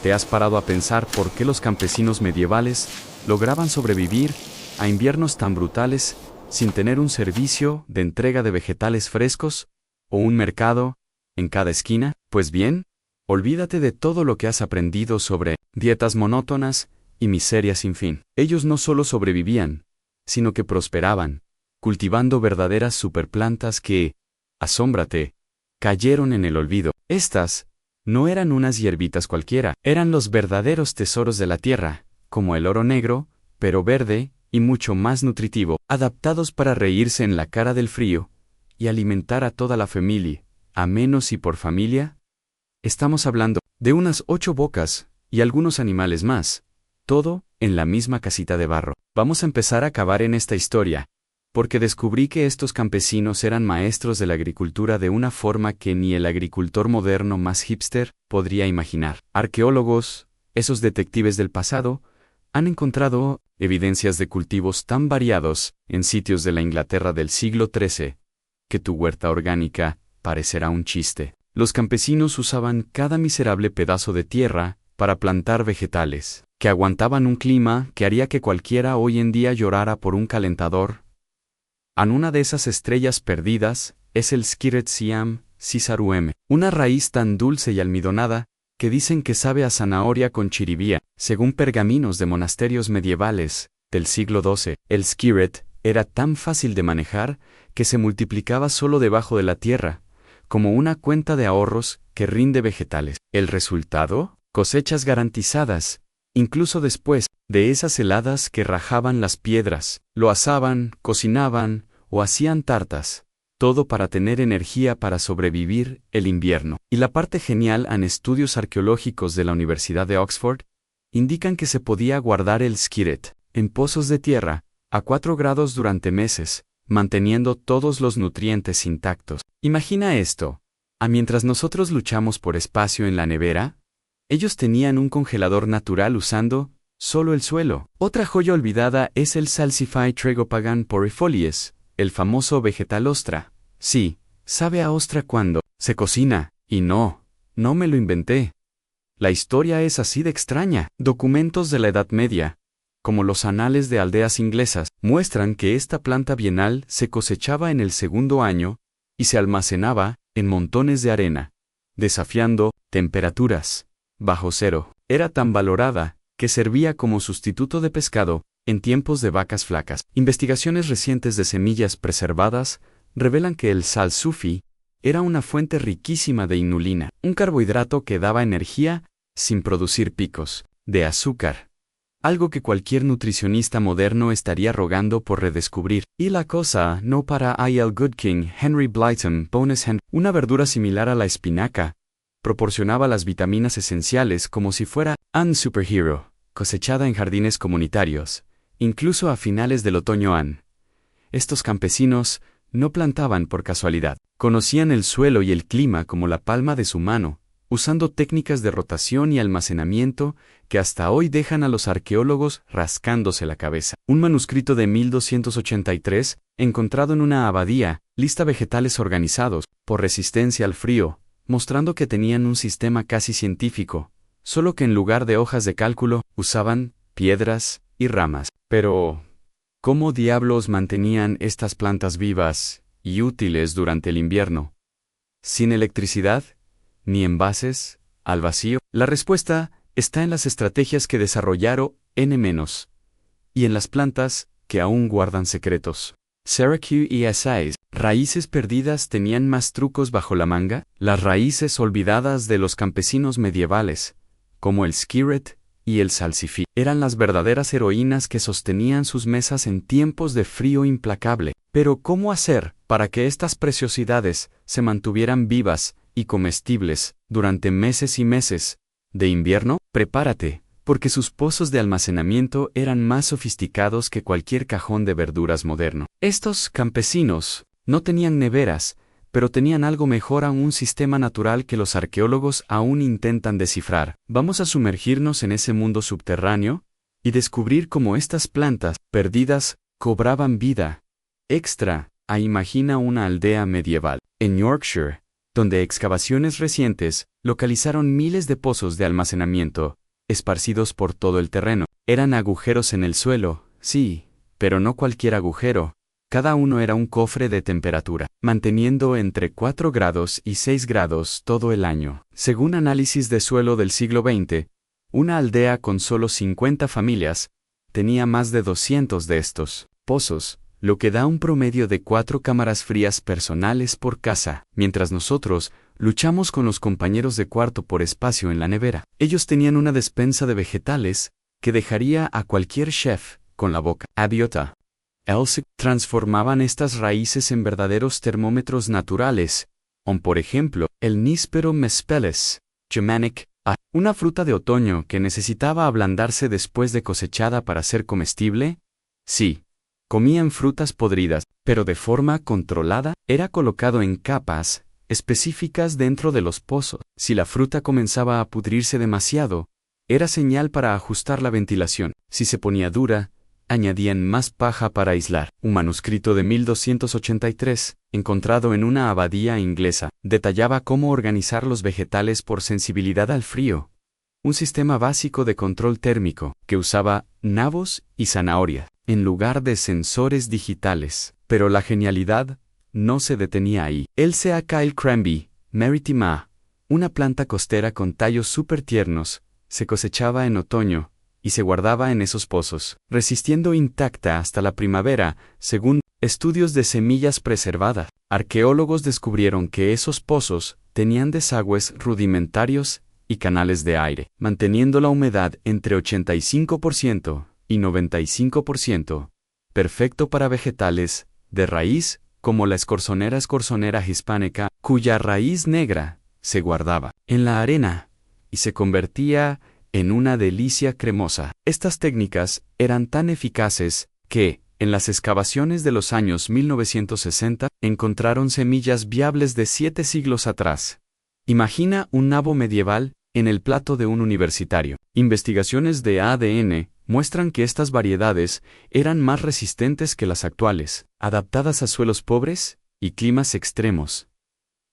¿Te has parado a pensar por qué los campesinos medievales lograban sobrevivir a inviernos tan brutales sin tener un servicio de entrega de vegetales frescos o un mercado en cada esquina? Pues bien, olvídate de todo lo que has aprendido sobre dietas monótonas y miseria sin fin. Ellos no solo sobrevivían, sino que prosperaban, cultivando verdaderas superplantas que, asómbrate, cayeron en el olvido. Estas no eran unas hierbitas cualquiera, eran los verdaderos tesoros de la tierra, como el oro negro, pero verde y mucho más nutritivo, adaptados para reírse en la cara del frío y alimentar a toda la familia, a menos y por familia. Estamos hablando de unas 8 bocas y algunos animales más, todo en la misma casita de barro. Vamos a empezar a cavar en esta historia, porque descubrí que estos campesinos eran maestros de la agricultura de una forma que ni el agricultor moderno más hipster podría imaginar. Arqueólogos, esos detectives del pasado, han encontrado evidencias de cultivos tan variados en sitios de la Inglaterra del siglo XIII, que tu huerta orgánica parecerá un chiste. Los campesinos usaban cada miserable pedazo de tierra para plantar vegetales, que aguantaban un clima que haría que cualquiera hoy en día llorara por un calentador. Una de esas estrellas perdidas es el Skiret Siam Cisaruem, una raíz tan dulce y almidonada que dicen que sabe a zanahoria con chiribía. Según pergaminos de monasterios medievales del siglo XII, el Skiret era tan fácil de manejar que se multiplicaba solo debajo de la tierra, como una cuenta de ahorros que rinde vegetales. ¿El resultado? Cosechas garantizadas, incluso después de esas heladas que rajaban las piedras. Lo asaban, cocinaban o hacían tartas, todo para tener energía para sobrevivir el invierno. Y la parte genial en estudios arqueológicos de la Universidad de Oxford indican que se podía guardar el Skiret en pozos de tierra a 4 grados durante meses, manteniendo todos los nutrientes intactos. Imagina esto. Mientras nosotros luchamos por espacio en la nevera, ellos tenían un congelador natural usando solo el suelo. Otra joya olvidada es el Salsify Tragopagan porifolies, el famoso vegetal ostra. Sí, sabe a ostra cuando se cocina, y no me lo inventé. La historia es así de extraña. Documentos de la Edad Media, como los anales de aldeas inglesas, muestran que esta planta bienal se cosechaba en el segundo año y se almacenaba en montones de arena, desafiando temperaturas bajo cero. Era tan valorada que servía como sustituto de pescado en tiempos de vacas flacas. Investigaciones recientes de semillas preservadas revelan que el salsufi era una fuente riquísima de inulina, un carbohidrato que daba energía sin producir picos de azúcar, algo que cualquier nutricionista moderno estaría rogando por redescubrir. Y la cosa no para. I.L. Goodking, Henry Blyton, Bonus Hen, una verdura similar a la espinaca, proporcionaba las vitaminas esenciales como si fuera un superhero, cosechada en jardines comunitarios, incluso a finales del otoño. Estos campesinos no plantaban por casualidad, conocían el suelo y el clima como la palma de su mano, usando técnicas de rotación y almacenamiento que hasta hoy dejan a los arqueólogos rascándose la cabeza. Un manuscrito de 1283, encontrado en una abadía, lista vegetales organizados por resistencia al frío, mostrando que tenían un sistema casi científico, solo que en lugar de hojas de cálculo, usaban piedras y ramas. Pero, ¿cómo diablos mantenían estas plantas vivas y útiles durante el invierno? ¿Sin electricidad? ¿Ni envases? ¿Al vacío? La respuesta está en las estrategias que desarrollaron N- y en las plantas que aún guardan secretos. Sarah Q. y Essays, ¿raíces perdidas tenían más trucos bajo la manga? Las raíces olvidadas de los campesinos medievales, como el Skiret y el Salsify, eran las verdaderas heroínas que sostenían sus mesas en tiempos de frío implacable. Pero ¿cómo hacer para que estas preciosidades se mantuvieran vivas y comestibles durante meses y meses de invierno? Prepárate, porque sus pozos de almacenamiento eran más sofisticados que cualquier cajón de verduras moderno. Estos campesinos no tenían neveras, pero tenían algo mejor, aún un sistema natural que los arqueólogos aún intentan descifrar. Vamos a sumergirnos en ese mundo subterráneo y descubrir cómo estas plantas perdidas cobraban vida extra. Imagina una aldea medieval en Yorkshire, donde excavaciones recientes localizaron miles de pozos de almacenamiento, esparcidos por todo el terreno. Eran agujeros en el suelo, sí, pero no cualquier agujero. Cada uno era un cofre de temperatura, manteniendo entre 4 grados y 6 grados todo el año. Según análisis de suelo del siglo XX, una aldea con solo 50 familias tenía más de 200 de estos pozos, lo que da un promedio de 4 cámaras frías personales por casa, mientras nosotros luchamos con los compañeros de cuarto por espacio en la nevera. Ellos tenían una despensa de vegetales que dejaría a cualquier chef con la boca abierta. Ellos transformaban estas raíces en verdaderos termómetros naturales, como por ejemplo el Níspero mespeles, Germanic, una fruta de otoño que necesitaba ablandarse después de cosechada para ser comestible. Sí, comían frutas podridas, pero de forma controlada. Era colocado en capas específicas dentro de los pozos. Si la fruta comenzaba a pudrirse demasiado, era señal para ajustar la ventilación. Si se ponía dura, añadían más paja para aislar. Un manuscrito de 1283, encontrado en una abadía inglesa, detallaba cómo organizar los vegetales por sensibilidad al frío. Un sistema básico de control térmico que usaba nabos y zanahoria en lugar de sensores digitales. Pero la genialidad no se detenía ahí. L.C.A. Kyle Cranby, Maritima, una planta costera con tallos súper tiernos, se cosechaba en otoño y se guardaba en esos pozos, resistiendo intacta hasta la primavera, según estudios de semillas preservadas. Arqueólogos descubrieron que esos pozos tenían desagües rudimentarios y canales de aire, manteniendo la humedad entre 85% y 95%, perfecto para vegetales de raíz como la escorzonera hispánica, cuya raíz negra se guardaba en la arena y se convertía en una delicia cremosa. Estas técnicas eran tan eficaces que, en las excavaciones de los años 1960, encontraron semillas viables de 7 siglos atrás. Imagina un nabo medieval en el plato de un universitario. Investigaciones de ADN muestran que estas variedades eran más resistentes que las actuales, adaptadas a suelos pobres y climas extremos.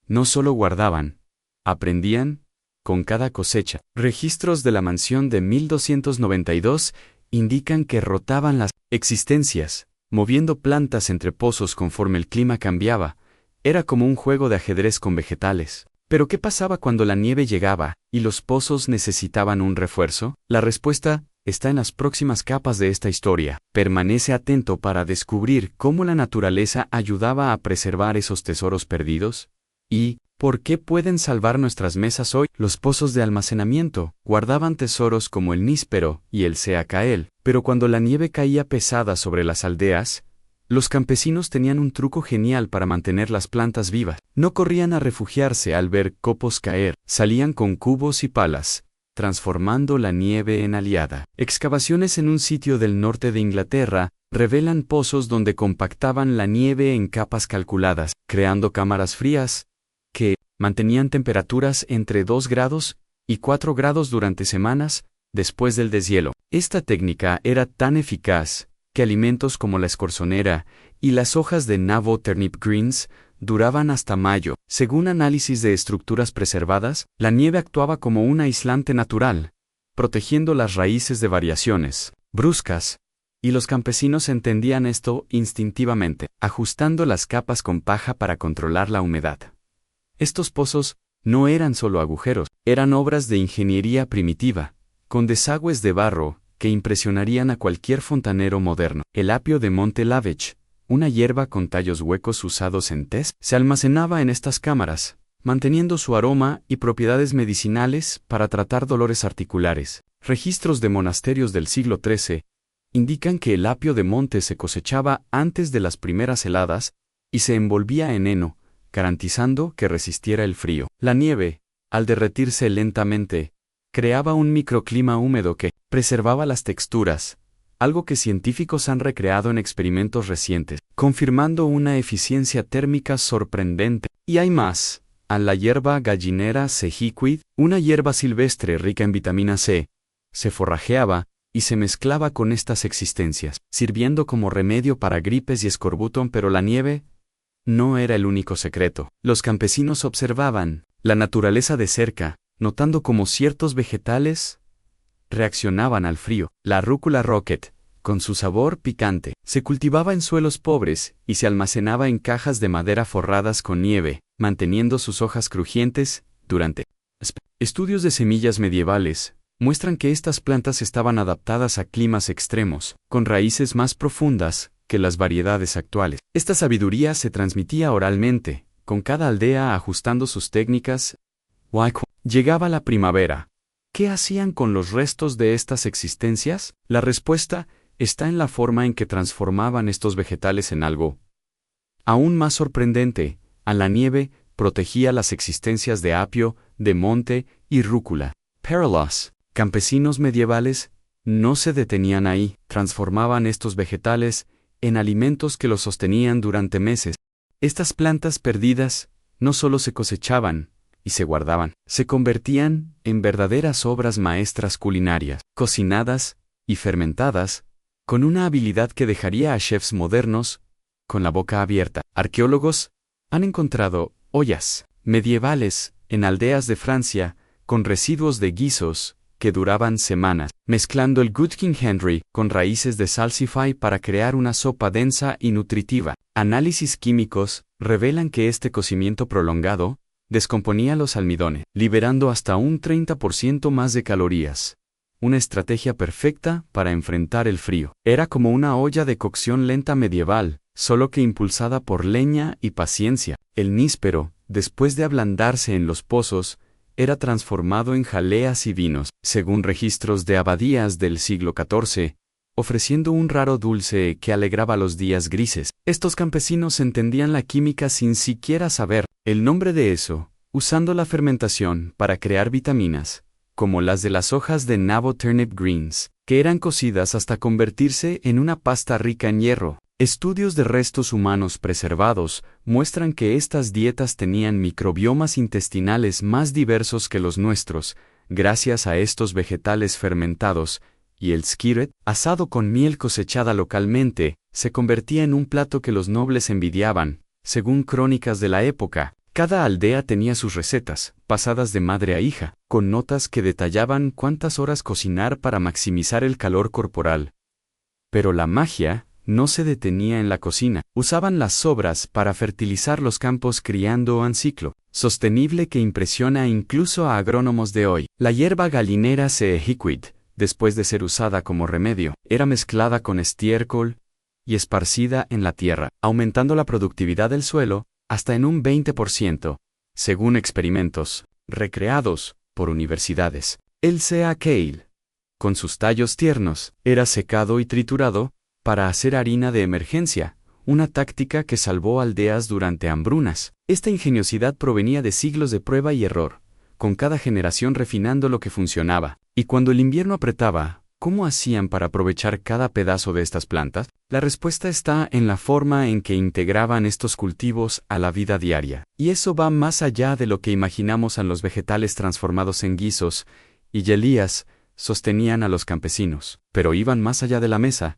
No solo guardaban, aprendían con cada cosecha. Registros de la mansión de 1292 indican que rotaban las existencias, moviendo plantas entre pozos conforme el clima cambiaba. Era como un juego de ajedrez con vegetales. ¿Pero qué pasaba cuando la nieve llegaba y los pozos necesitaban un refuerzo? La respuesta está en las próximas capas de esta historia. Permanece atento para descubrir cómo la naturaleza ayudaba a preservar esos tesoros perdidos. ¿Y por qué pueden salvar nuestras mesas hoy? Los pozos de almacenamiento guardaban tesoros como el níspero y el seacael, pero cuando la nieve caía pesada sobre las aldeas, los campesinos tenían un truco genial para mantener las plantas vivas. No corrían a refugiarse al ver copos caer, salían con cubos y palas, transformando la nieve en aliada. Excavaciones en un sitio del norte de Inglaterra revelan pozos donde compactaban la nieve en capas calculadas, creando cámaras frías que mantenían temperaturas entre 2 grados y 4 grados durante semanas después del deshielo. Esta técnica era tan eficaz que alimentos como la escorzonera y las hojas de nabo turnip greens duraban hasta mayo. Según análisis de estructuras preservadas, la nieve actuaba como un aislante natural, protegiendo las raíces de variaciones bruscas, y los campesinos entendían esto instintivamente, ajustando las capas con paja para controlar la humedad. Estos pozos no eran solo agujeros, eran obras de ingeniería primitiva, con desagües de barro que impresionarían a cualquier fontanero moderno. El apio de Monte Lavech, una hierba con tallos huecos usados en tés, se almacenaba en estas cámaras, manteniendo su aroma y propiedades medicinales para tratar dolores articulares. Registros de monasterios del siglo XIII indican que el apio de monte se cosechaba antes de las primeras heladas y se envolvía en heno, garantizando que resistiera el frío. La nieve, al derretirse lentamente, creaba un microclima húmedo que preservaba las texturas, algo que científicos han recreado en experimentos recientes, confirmando una eficiencia térmica sorprendente. Y hay más. A la hierba gallinera sejiquid, una hierba silvestre rica en vitamina C, se forrajeaba y se mezclaba con estas existencias, sirviendo como remedio para gripes y escorbutón. Pero la nieve no era el único secreto. Los campesinos observaban la naturaleza de cerca, notando cómo ciertos vegetales reaccionaban al frío. La rúcula rocket, con su sabor picante, se cultivaba en suelos pobres y se almacenaba en cajas de madera forradas con nieve, manteniendo sus hojas crujientes durante. Estudios de semillas medievales muestran que estas plantas estaban adaptadas a climas extremos, con raíces más profundas que las variedades actuales. Esta sabiduría se transmitía oralmente, con cada aldea ajustando sus técnicas. Llegaba la primavera. ¿Qué hacían con los restos de estas existencias? La respuesta está en la forma en que transformaban estos vegetales en algo aún más sorprendente. A la nieve protegía las existencias de apio, de monte y rúcula. Los campesinos medievales no se detenían ahí, transformaban estos vegetales en alimentos que los sostenían durante meses. Estas plantas perdidas no solo se cosechaban y se guardaban, se convertían en verdaderas obras maestras culinarias, cocinadas y fermentadas, con una habilidad que dejaría a chefs modernos con la boca abierta. Arqueólogos han encontrado ollas medievales en aldeas de Francia con residuos de guisos que duraban semanas, mezclando el Good King Henry con raíces de salsify para crear una sopa densa y nutritiva. Análisis químicos revelan que este cocimiento prolongado descomponía los almidones, liberando hasta un 30% más de calorías. Una estrategia perfecta para enfrentar el frío. Era como una olla de cocción lenta medieval, solo que impulsada por leña y paciencia. El níspero, después de ablandarse en los pozos, era transformado en jaleas y vinos, según registros de abadías del siglo XIV, ofreciendo un raro dulce que alegraba los días grises. Estos campesinos entendían la química sin siquiera saber el nombre de eso, usando la fermentación para crear vitaminas, como las de las hojas de nabo turnip greens, que eran cocidas hasta convertirse en una pasta rica en hierro. Estudios de restos humanos preservados muestran que estas dietas tenían microbiomas intestinales más diversos que los nuestros, gracias a estos vegetales fermentados, y el skillet, asado con miel cosechada localmente, se convertía en un plato que los nobles envidiaban. Según crónicas de la época, cada aldea tenía sus recetas, pasadas de madre a hija, con notas que detallaban cuántas horas cocinar para maximizar el calor corporal. Pero la magia no se detenía en la cocina. Usaban las sobras para fertilizar los campos criando un ciclo sostenible que impresiona incluso a agrónomos de hoy. La hierba galinera seejiquid, después de ser usada como remedio, era mezclada con estiércol y esparcida en la tierra, aumentando la productividad del suelo hasta en un 20%, según experimentos recreados por universidades. El sea kale, con sus tallos tiernos, era secado y triturado para hacer harina de emergencia, una táctica que salvó aldeas durante hambrunas. Esta ingeniosidad provenía de siglos de prueba y error, con cada generación refinando lo que funcionaba. Y cuando el invierno apretaba, ¿cómo hacían para aprovechar cada pedazo de estas plantas? La respuesta está en la forma en que integraban estos cultivos a la vida diaria. Y eso va más allá de lo que imaginamos a los vegetales transformados en guisos, y Elías sostenían a los campesinos, pero iban más allá de la mesa,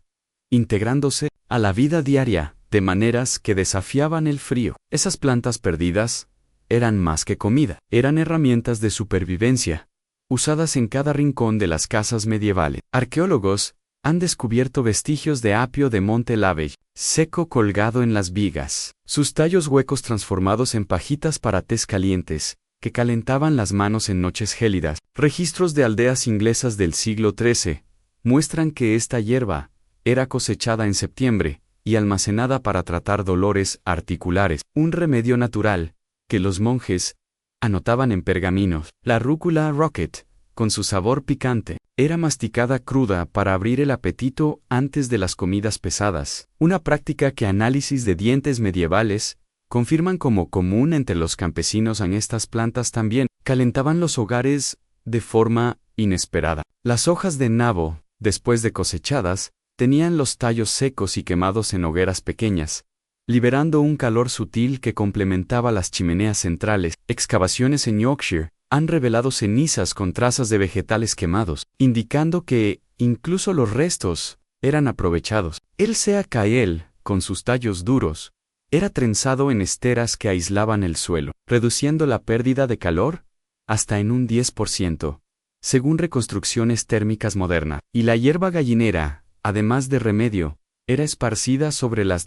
integrándose a la vida diaria de maneras que desafiaban el frío. Esas plantas perdidas eran más que comida, eran herramientas de supervivencia, usadas en cada rincón de las casas medievales. Arqueólogos han descubierto vestigios de apio de Monte Lavey, seco colgado en las vigas, sus tallos huecos transformados en pajitas para tés calientes, que calentaban las manos en noches gélidas. Registros de aldeas inglesas del siglo XIII muestran que esta hierba era cosechada en septiembre y almacenada para tratar dolores articulares, un remedio natural que los monjes anotaban en pergaminos. La rúcula rocket, con su sabor picante, era masticada cruda para abrir el apetito antes de las comidas pesadas, una práctica que análisis de dientes medievales confirman como común entre los campesinos. En estas plantas también calentaban los hogares de forma inesperada. Las hojas de nabo, después de cosechadas, tenían los tallos secos y quemados en hogueras pequeñas, liberando un calor sutil que complementaba las chimeneas centrales. Excavaciones en Yorkshire han revelado cenizas con trazas de vegetales quemados, indicando que incluso los restos eran aprovechados. El sea kale, con sus tallos duros, era trenzado en esteras que aislaban el suelo, reduciendo la pérdida de calor hasta en un 10%, según reconstrucciones térmicas modernas. Y la hierba gallinera, además de remedio, era esparcida sobre las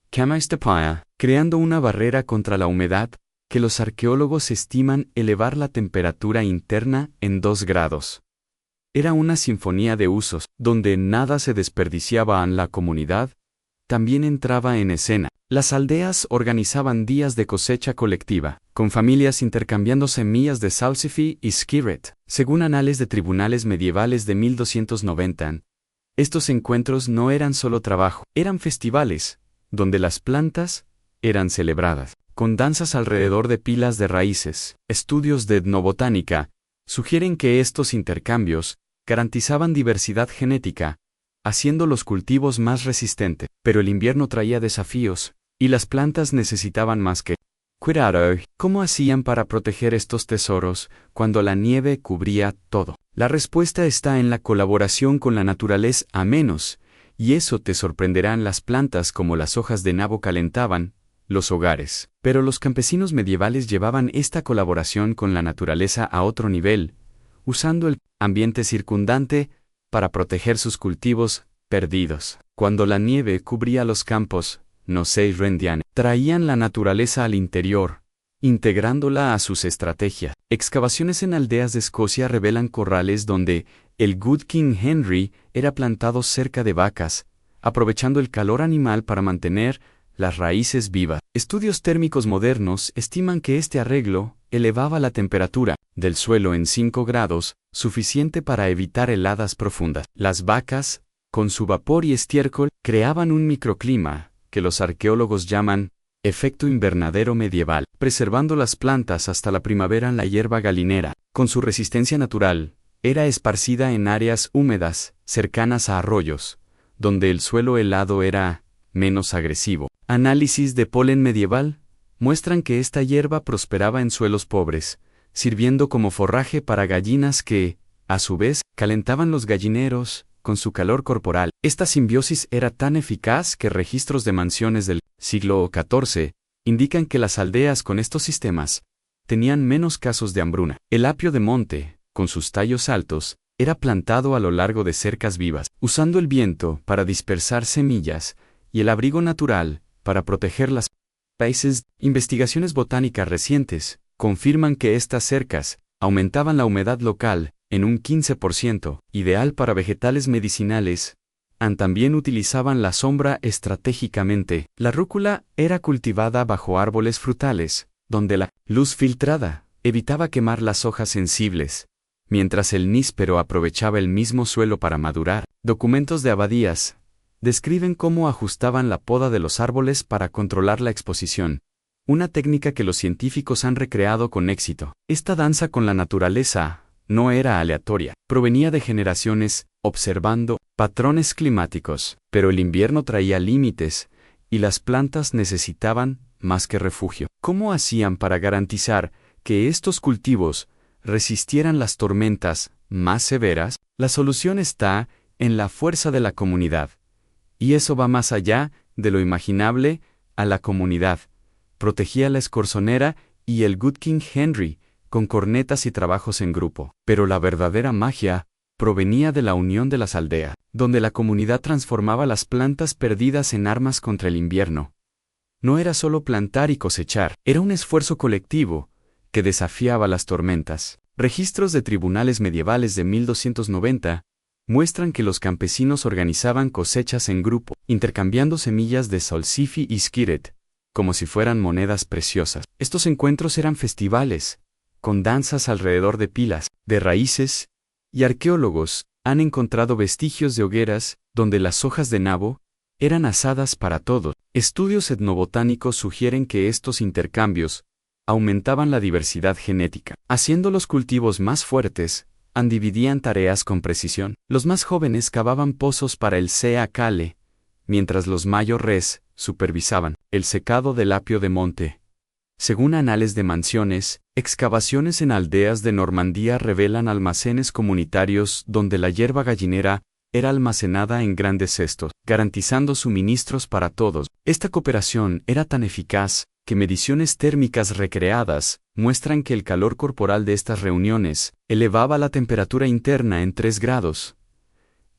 camas de paja, creando una barrera contra la humedad que los arqueólogos estiman elevar la temperatura interna en 2 grados. Era una sinfonía de usos, donde nada se desperdiciaba en la comunidad, también entraba en escena. Las aldeas organizaban días de cosecha colectiva, con familias intercambiando semillas de salsify y skirret. Según anales de tribunales medievales de 1290, estos encuentros no eran solo trabajo, eran festivales, donde las plantas eran celebradas, con danzas alrededor de pilas de raíces. Estudios de etnobotánica sugieren que estos intercambios garantizaban diversidad genética, haciendo los cultivos más resistentes. Pero el invierno traía desafíos, y las plantas necesitaban más que cuidado. ¿Cómo hacían para proteger estos tesoros cuando la nieve cubría todo? La respuesta está en la colaboración con la naturaleza, a menos, y eso te sorprenderá, en las plantas como las hojas de nabo calentaban los hogares. Pero los campesinos medievales llevaban esta colaboración con la naturaleza a otro nivel, usando el ambiente circundante para proteger sus cultivos perdidos. Cuando la nieve cubría los campos, no se rendían, traían la naturaleza al interior, integrándola a sus estrategias. Excavaciones en aldeas de Escocia revelan corrales donde el Good King Henry era plantado cerca de vacas, aprovechando el calor animal para mantener las raíces vivas. Estudios térmicos modernos estiman que este arreglo elevaba la temperatura del suelo en 5 grados, suficiente para evitar heladas profundas. Las vacas, con su vapor y estiércol, creaban un microclima que los arqueólogos llaman efecto invernadero medieval, preservando las plantas hasta la primavera. La hierba gallinera, con su resistencia natural, era esparcida en áreas húmedas, cercanas a arroyos, donde el suelo helado era menos agresivo. Análisis de polen medieval muestran que esta hierba prosperaba en suelos pobres, sirviendo como forraje para gallinas que, a su vez, calentaban los gallineros con su calor corporal. Esta simbiosis era tan eficaz que registros de mansiones del siglo XIV indican que las aldeas con estos sistemas tenían menos casos de hambruna. El apio de monte, con sus tallos altos, era plantado a lo largo de cercas vivas, usando el viento para dispersar semillas y el abrigo natural para proteger las especies. Investigaciones botánicas recientes confirman que estas cercas aumentaban la humedad local en un 15%, ideal para vegetales medicinales. También utilizaban la sombra estratégicamente. La rúcula era cultivada bajo árboles frutales, donde la luz filtrada evitaba quemar las hojas sensibles, mientras el níspero aprovechaba el mismo suelo para madurar. Documentos de abadías describen cómo ajustaban la poda de los árboles para controlar la exposición, una técnica que los científicos han recreado con éxito. Esta danza con la naturaleza no era aleatoria, provenía de generaciones observando patrones climáticos, pero el invierno traía límites y las plantas necesitaban más que refugio. ¿Cómo hacían para garantizar que estos cultivos resistieran las tormentas más severas? La solución está en la fuerza de la comunidad. Y eso va más allá de lo imaginable. A la comunidad protegía la escorzonera y el Good King Henry, con cornetas y trabajos en grupo. Pero la verdadera magia provenía de la unión de las aldeas, donde la comunidad transformaba las plantas perdidas en armas contra el invierno. No era solo plantar y cosechar, era un esfuerzo colectivo que desafiaba las tormentas. Registros de tribunales medievales de 1290 muestran que los campesinos organizaban cosechas en grupo, intercambiando semillas de salsify y skirret, como si fueran monedas preciosas. Estos encuentros eran festivales, con danzas alrededor de pilas de raíces, y arqueólogos han encontrado vestigios de hogueras donde las hojas de nabo eran asadas para todos. Estudios etnobotánicos sugieren que estos intercambios aumentaban la diversidad genética, haciendo los cultivos más fuertes. Dividían tareas con precisión. Los más jóvenes cavaban pozos para el sea cale, mientras los mayores supervisaban el secado del apio de monte. Según anales de mansiones, excavaciones en aldeas de Normandía revelan almacenes comunitarios donde la hierba gallinera era almacenada en grandes cestos, garantizando suministros para todos. Esta cooperación era tan eficaz que mediciones térmicas recreadas muestran que el calor corporal de estas reuniones elevaba la temperatura interna en 3 grados.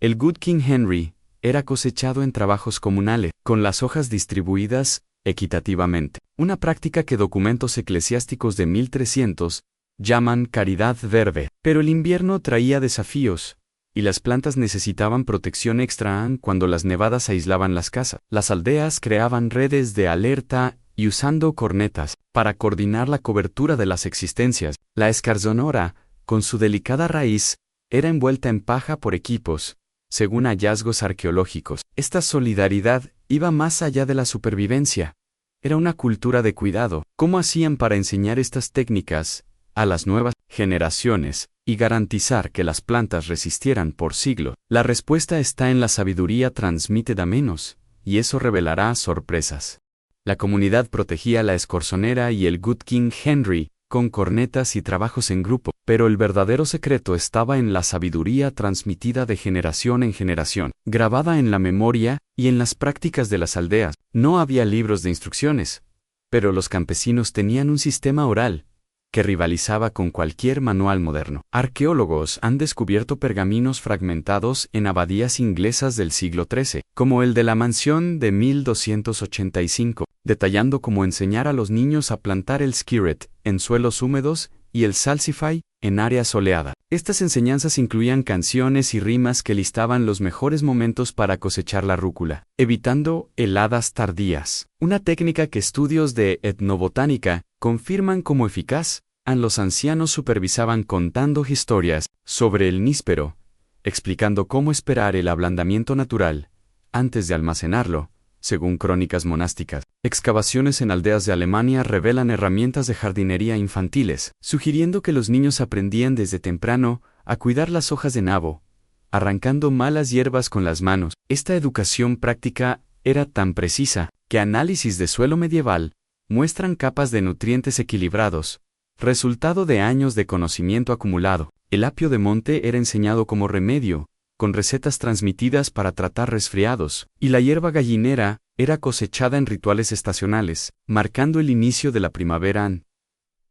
El Good King Henry era cosechado en trabajos comunales, con las hojas distribuidas equitativamente, una práctica que documentos eclesiásticos de 1300 llaman caridad verde. Pero el invierno traía desafíos, y las plantas necesitaban protección extra cuando las nevadas aislaban las casas. Las aldeas creaban redes de alerta y usando cornetas para coordinar la cobertura de las existencias. La escarzonora, con su delicada raíz, era envuelta en paja por equipos, según hallazgos arqueológicos. Esta solidaridad iba más allá de la supervivencia. Era una cultura de cuidado. ¿Cómo hacían para enseñar estas técnicas a las nuevas generaciones y garantizar que las plantas resistieran por siglos? La respuesta está en la sabiduría transmitida menos, y eso revelará sorpresas. La comunidad protegía la escorzonera y el Good King Henry con cornetas y trabajos en grupo, pero el verdadero secreto estaba en la sabiduría transmitida de generación en generación, grabada en la memoria y en las prácticas de las aldeas. No había libros de instrucciones, pero los campesinos tenían un sistema oral que rivalizaba con cualquier manual moderno. Arqueólogos han descubierto pergaminos fragmentados en abadías inglesas del siglo XIII, como el de la mansión de 1285, detallando cómo enseñar a los niños a plantar el skirret en suelos húmedos y el salsify en área soleada. Estas enseñanzas incluían canciones y rimas que listaban los mejores momentos para cosechar la rúcula, evitando heladas tardías. Una técnica que estudios de etnobotánica confirman como eficaz. Los ancianos supervisaban contando historias sobre el níspero, explicando cómo esperar el ablandamiento natural antes de almacenarlo, según crónicas monásticas. Excavaciones en aldeas de Alemania revelan herramientas de jardinería infantiles, sugiriendo que los niños aprendían desde temprano a cuidar las hojas de nabo, arrancando malas hierbas con las manos. Esta educación práctica era tan precisa que análisis de suelo medieval muestran capas de nutrientes equilibrados, resultado de años de conocimiento acumulado. El apio de monte era enseñado como remedio, con recetas transmitidas para tratar resfriados, y la hierba gallinera era cosechada en rituales estacionales, marcando el inicio de la primavera.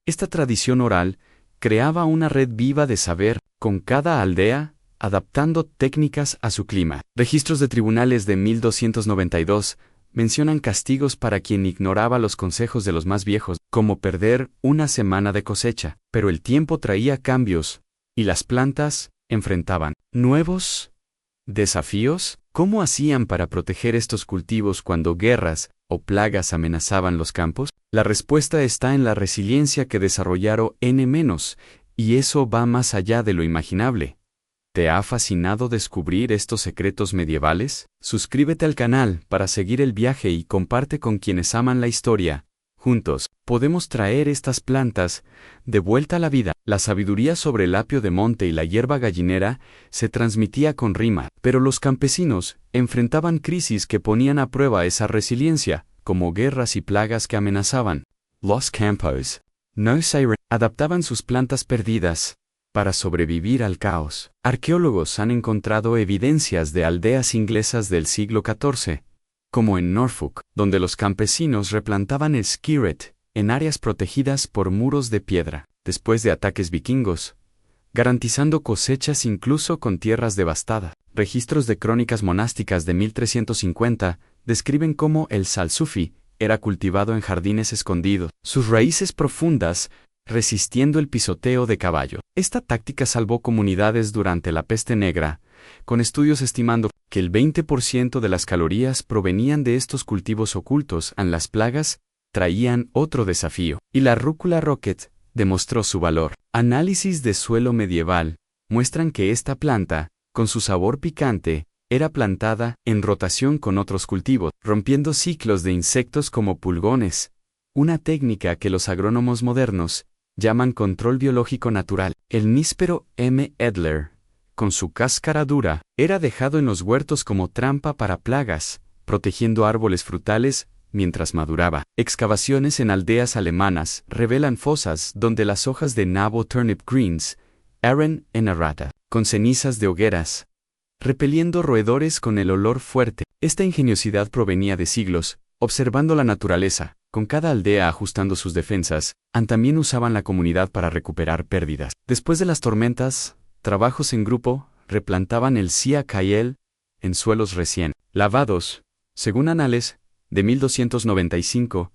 Esta tradición oral creaba una red viva de saber, con cada aldea adaptando técnicas a su clima. Registros de tribunales de 1292 mencionan castigos para quien ignoraba los consejos de los más viejos, como perder una semana de cosecha. Pero el tiempo traía cambios, y las plantas enfrentaban nuevos desafíos. ¿Cómo hacían para proteger estos cultivos cuando guerras o plagas amenazaban los campos? La respuesta está en la resiliencia que desarrollaron y eso va más allá de lo imaginable. ¿Te ha fascinado descubrir estos secretos medievales? Suscríbete al canal para seguir el viaje y comparte con quienes aman la historia. Juntos, podemos traer estas plantas de vuelta a la vida. La sabiduría sobre el apio de monte y la hierba gallinera se transmitía con rima, pero los campesinos enfrentaban crisis que ponían a prueba esa resiliencia, como guerras y plagas que amenazaban. Los campos no se adaptaban sus plantas perdidas para sobrevivir al caos. Arqueólogos han encontrado evidencias de aldeas inglesas del siglo XIV, como en Norfolk, donde los campesinos replantaban el skirret en áreas protegidas por muros de piedra, después de ataques vikingos, garantizando cosechas incluso con tierras devastadas. Registros de crónicas monásticas de 1350 describen cómo el salsufi era cultivado en jardines escondidos, sus raíces profundas resistiendo el pisoteo de caballo. Esta táctica salvó comunidades durante la peste negra, con estudios estimando que el 20% de las calorías provenían de estos cultivos ocultos. Las plagas traían otro desafío, y la rúcula rocket demostró su valor. Análisis de suelo medieval muestran que esta planta, con su sabor picante, era plantada en rotación con otros cultivos, rompiendo ciclos de insectos como pulgones, una técnica que los agrónomos modernos llaman control biológico natural. El níspero M. Edler, con su cáscara dura, era dejado en los huertos como trampa para plagas, protegiendo árboles frutales mientras maduraba. Excavaciones en aldeas alemanas revelan fosas donde las hojas de nabo turnip greens eran enterradas, con cenizas de hogueras, repeliendo roedores con el olor fuerte. Esta ingeniosidad provenía de siglos, observando la naturaleza, con cada aldea ajustando sus defensas. También usaban la comunidad para recuperar pérdidas. Después de las tormentas, trabajos en grupo, replantaban el Sia Kael en suelos recién lavados, según Anales, de 1295,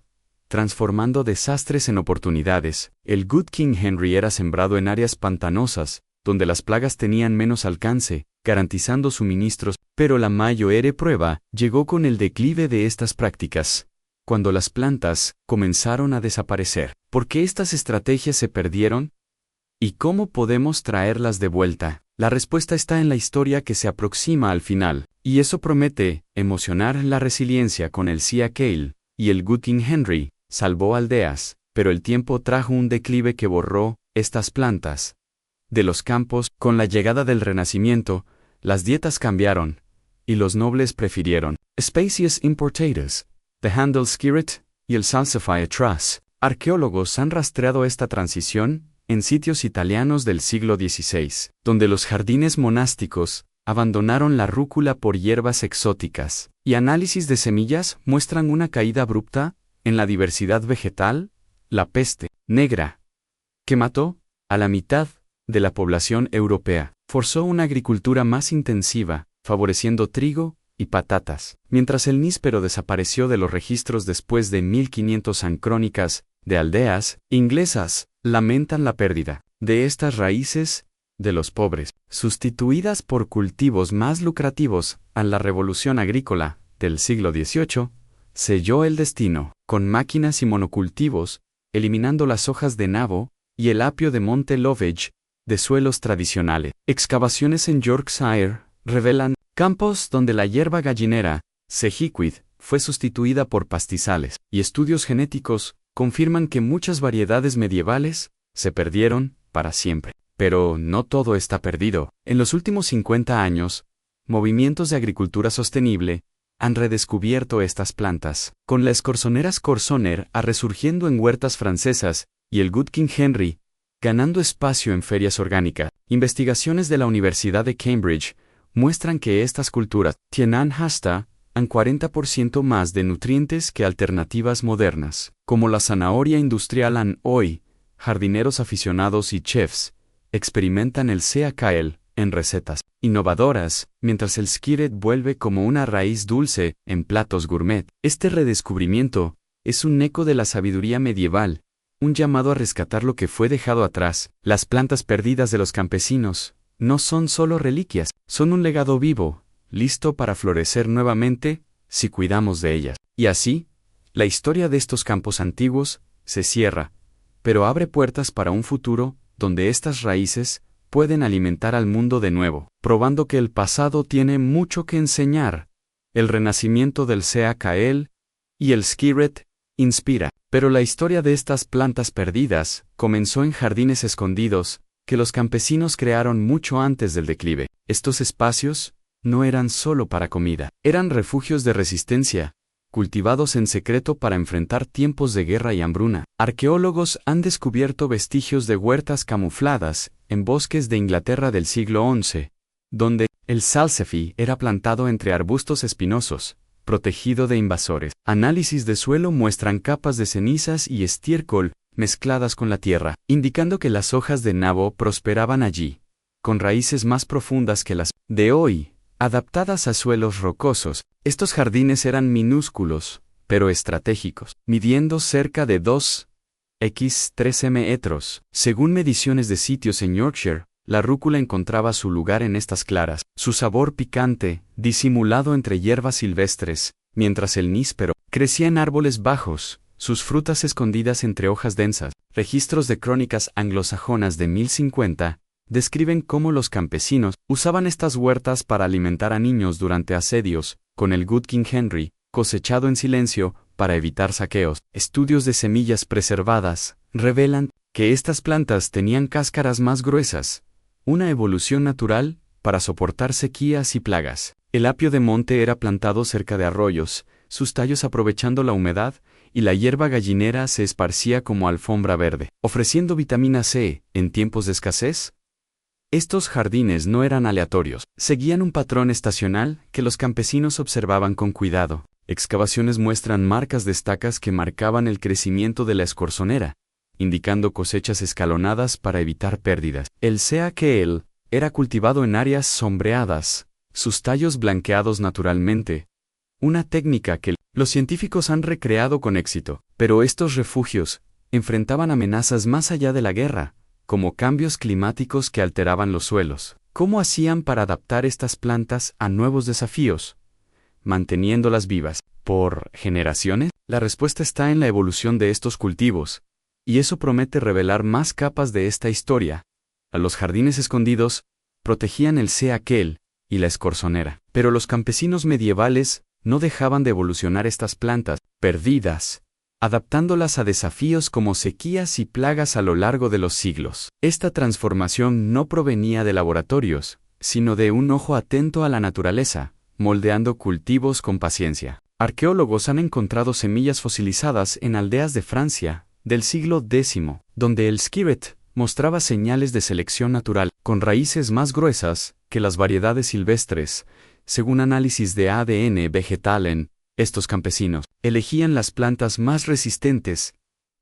transformando desastres en oportunidades. El Good King Henry era sembrado en áreas pantanosas, donde las plagas tenían menos alcance, garantizando suministros, pero la mayor prueba llegó con el declive de estas prácticas, cuando las plantas comenzaron a desaparecer. ¿Por qué estas estrategias se perdieron? ¿Y cómo podemos traerlas de vuelta? La respuesta está en la historia que se aproxima al final, y eso promete emocionar. La resiliencia con el Sia Kael y el Good King Henry salvó aldeas, pero el tiempo trajo un declive que borró estas plantas de los campos. Con la llegada del Renacimiento, las dietas cambiaron, y los nobles prefirieron Species importadas, the Handel Skirret y el Salsify Truss. Arqueólogos han rastreado esta transición en sitios italianos del siglo XVI, donde los jardines monásticos abandonaron la rúcula por hierbas exóticas, y análisis de semillas muestran una caída abrupta en la diversidad vegetal. La peste negra, que mató a la mitad de la población europea, forzó una agricultura más intensiva, favoreciendo trigo y patatas, mientras el níspero desapareció de los registros después de 1500. Crónicas de aldeas inglesas lamentan la pérdida de estas raíces de los pobres, sustituidas por cultivos más lucrativos. A la revolución agrícola del siglo XVIII selló el destino, con máquinas y monocultivos, eliminando las hojas de nabo y el apio de Monte Lovage de suelos tradicionales. Excavaciones en Yorkshire revelan campos donde la hierba gallinera, Sejiquid, fue sustituida por pastizales, y estudios genéticos confirman que muchas variedades medievales se perdieron para siempre. Pero no todo está perdido. En los últimos 50 años, movimientos de agricultura sostenible han redescubierto estas plantas, con la Scorsonera scorsoner resurgiendo en huertas francesas y el Good King Henry ganando espacio en ferias orgánicas. Investigaciones de la Universidad de Cambridge muestran que estas culturas tienen hasta un 40% más de nutrientes que alternativas modernas, como la zanahoria industrial. Hoy, jardineros aficionados y chefs experimentan el Sia Kael en recetas innovadoras, mientras el skirret vuelve como una raíz dulce en platos gourmet. Este redescubrimiento es un eco de la sabiduría medieval, un llamado a rescatar lo que fue dejado atrás. Las plantas perdidas de los campesinos no son solo reliquias, son un legado vivo, listo para florecer nuevamente si cuidamos de ellas. Y así, la historia de estos campos antiguos se cierra, pero abre puertas para un futuro donde estas raíces pueden alimentar al mundo de nuevo, probando que el pasado tiene mucho que enseñar. El renacimiento del Sia Kael y el skirret inspira, pero la historia de estas plantas perdidas comenzó en jardines escondidos que los campesinos crearon mucho antes del declive. Estos espacios no eran solo para comida, eran refugios de resistencia, cultivados en secreto para enfrentar tiempos de guerra y hambruna. Arqueólogos han descubierto vestigios de huertas camufladas en bosques de Inglaterra del siglo XI, donde el salsify era plantado entre arbustos espinosos, protegido de invasores. Análisis de suelo muestran capas de cenizas y estiércol mezcladas con la tierra, indicando que las hojas de nabo prosperaban allí, con raíces más profundas que las de hoy. Adaptadas a suelos rocosos, estos jardines eran minúsculos, pero estratégicos, midiendo cerca de 2x13 metros. Según mediciones de sitios en Yorkshire, la rúcula encontraba su lugar en estas claras, su sabor picante, disimulado entre hierbas silvestres, mientras el níspero crecía en árboles bajos, sus frutas escondidas entre hojas densas. Registros de crónicas anglosajonas de 1050 describen cómo los campesinos usaban estas huertas para alimentar a niños durante asedios, con el Good King Henry cosechado en silencio para evitar saqueos. Estudios de semillas preservadas revelan que estas plantas tenían cáscaras más gruesas, una evolución natural para soportar sequías y plagas. El apio de monte era plantado cerca de arroyos, sus tallos aprovechando la humedad, y la hierba gallinera se esparcía como alfombra verde, ofreciendo vitamina C en tiempos de escasez. Estos jardines no eran aleatorios, seguían un patrón estacional que los campesinos observaban con cuidado. Excavaciones muestran marcas de estacas que marcaban el crecimiento de la escorzonera, indicando cosechas escalonadas para evitar pérdidas. El sea-kale era cultivado en áreas sombreadas, sus tallos blanqueados naturalmente, una técnica que los científicos han recreado con éxito. Pero estos refugios enfrentaban amenazas más allá de la guerra, como cambios climáticos que alteraban los suelos. ¿Cómo hacían para adaptar estas plantas a nuevos desafíos, manteniéndolas vivas por generaciones? La respuesta está en la evolución de estos cultivos, y eso promete revelar más capas de esta historia. A los jardines escondidos protegían el sea-kale y la escorzonera. Pero los campesinos medievales no dejaban de evolucionar estas plantas perdidas, adaptándolas a desafíos como sequías y plagas a lo largo de los siglos. Esta transformación no provenía de laboratorios, sino de un ojo atento a la naturaleza, moldeando cultivos con paciencia. Arqueólogos han encontrado semillas fosilizadas en aldeas de Francia del siglo X, donde el skiret mostraba señales de selección natural, con raíces más gruesas que las variedades silvestres. Según análisis de ADN vegetal estos campesinos elegían las plantas más resistentes,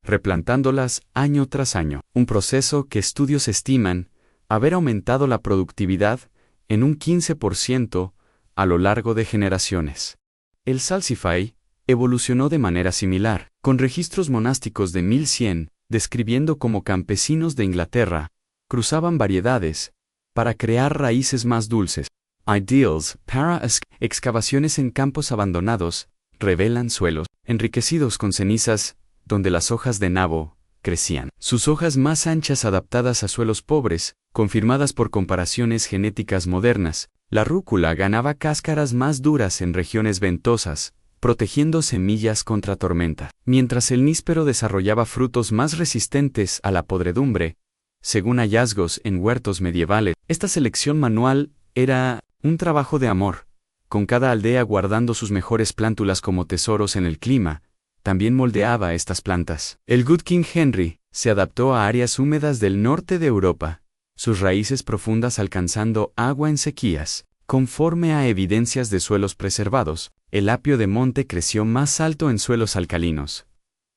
replantándolas año tras año, un proceso que estudios estiman haber aumentado la productividad en un 15% a lo largo de generaciones. El salsify evolucionó de manera similar, con registros monásticos de 1100, describiendo cómo campesinos de Inglaterra cruzaban variedades para crear raíces más dulces. Ideals para excavaciones en campos abandonados revelan suelos enriquecidos con cenizas, donde las hojas de nabo crecían. Sus hojas más anchas adaptadas a suelos pobres, confirmadas por comparaciones genéticas modernas. La rúcula ganaba cáscaras más duras en regiones ventosas, protegiendo semillas contra tormenta, mientras el níspero desarrollaba frutos más resistentes a la podredumbre. Según hallazgos en huertos medievales, esta selección manual era un trabajo de amor, con cada aldea guardando sus mejores plántulas como tesoros en el clima. También moldeaba estas plantas. El Good King Henry se adaptó a áreas húmedas del norte de Europa, sus raíces profundas alcanzando agua en sequías. Conforme a evidencias de suelos preservados, el apio de monte creció más alto en suelos alcalinos,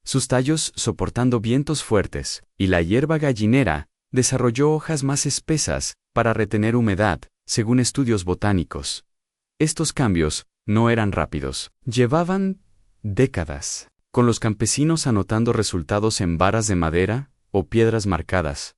sus tallos soportando vientos fuertes, y la hierba gallinera desarrolló hojas más espesas para retener humedad, según estudios botánicos. Estos cambios no eran rápidos, llevaban décadas, con los campesinos anotando resultados en varas de madera o piedras marcadas.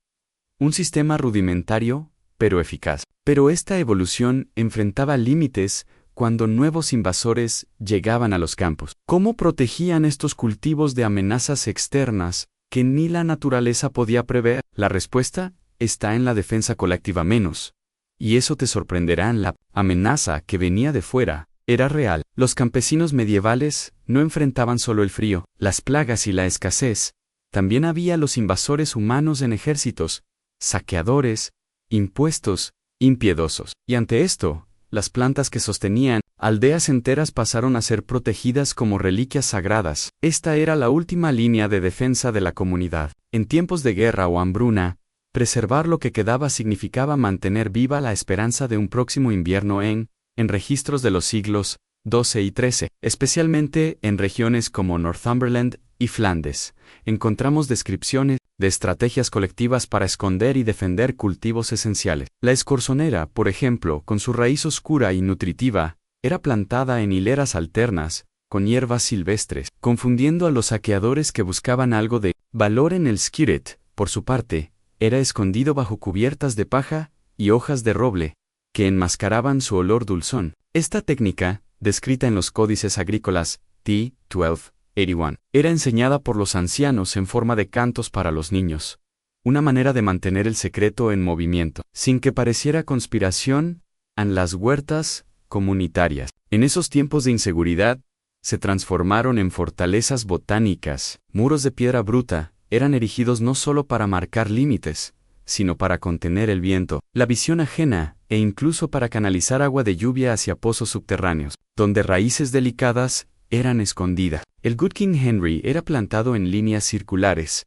Un sistema rudimentario, pero eficaz. Pero esta evolución enfrentaba límites cuando nuevos invasores llegaban a los campos. ¿Cómo protegían estos cultivos de amenazas externas que ni la naturaleza podía prever? La respuesta está en la defensa colectiva menos. Y eso te sorprenderá, la amenaza que venía de fuera era real. Los campesinos medievales no enfrentaban solo el frío, las plagas y la escasez. También había los invasores humanos en ejércitos, saqueadores, impuestos, impiedosos. Y ante esto, las plantas que sostenían aldeas enteras pasaron a ser protegidas como reliquias sagradas. Esta era la última línea de defensa de la comunidad. En tiempos de guerra o hambruna, preservar lo que quedaba significaba mantener viva la esperanza de un próximo invierno en registros de los siglos XII y XIII, especialmente en regiones como Northumberland y Flandes. Encontramos descripciones de estrategias colectivas para esconder y defender cultivos esenciales. La escorzonera, por ejemplo, con su raíz oscura y nutritiva, era plantada en hileras alternas, con hierbas silvestres, confundiendo a los saqueadores que buscaban algo de valor en el skiret. Por su parte, era escondido bajo cubiertas de paja y hojas de roble, que enmascaraban su olor dulzón. Esta técnica, descrita en los códices agrícolas T. 1281, era enseñada por los ancianos en forma de cantos para los niños, una manera de mantener el secreto en movimiento, sin que pareciera conspiración. En las huertas comunitarias, en esos tiempos de inseguridad, se transformaron en fortalezas botánicas. Muros de piedra bruta eran erigidos no solo para marcar límites, sino para contener el viento, la visión ajena, e incluso para canalizar agua de lluvia hacia pozos subterráneos, donde raíces delicadas eran escondidas. El Good King Henry era plantado en líneas circulares,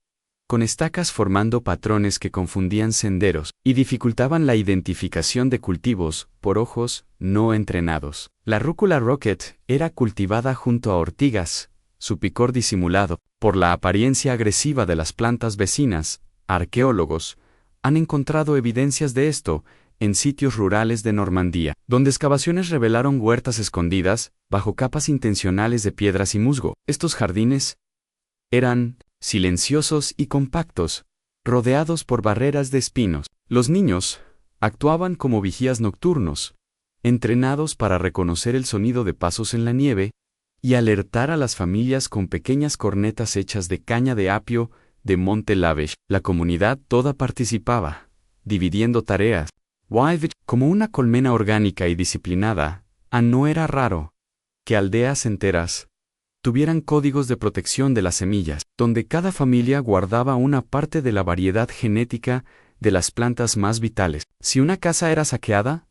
con estacas formando patrones que confundían senderos y dificultaban la identificación de cultivos por ojos no entrenados. La rúcula rocket era cultivada junto a ortigas, su picor disimulado por la apariencia agresiva de las plantas vecinas. Arqueólogos han encontrado evidencias de esto en sitios rurales de Normandía, donde excavaciones revelaron huertas escondidas bajo capas intencionales de piedras y musgo. Estos jardines eran silenciosos y compactos, rodeados por barreras de espinos. Los niños actuaban como vigías nocturnos, entrenados para reconocer el sonido de pasos en la nieve y alertar a las familias con pequeñas cornetas hechas de caña de apio de Monte Lavesh. La comunidad toda participaba, dividiendo tareas. Como una colmena orgánica y disciplinada, no era raro que aldeas enteras tuvieran códigos de protección de las semillas, donde cada familia guardaba una parte de la variedad genética de las plantas más vitales. Si una casa era saqueada,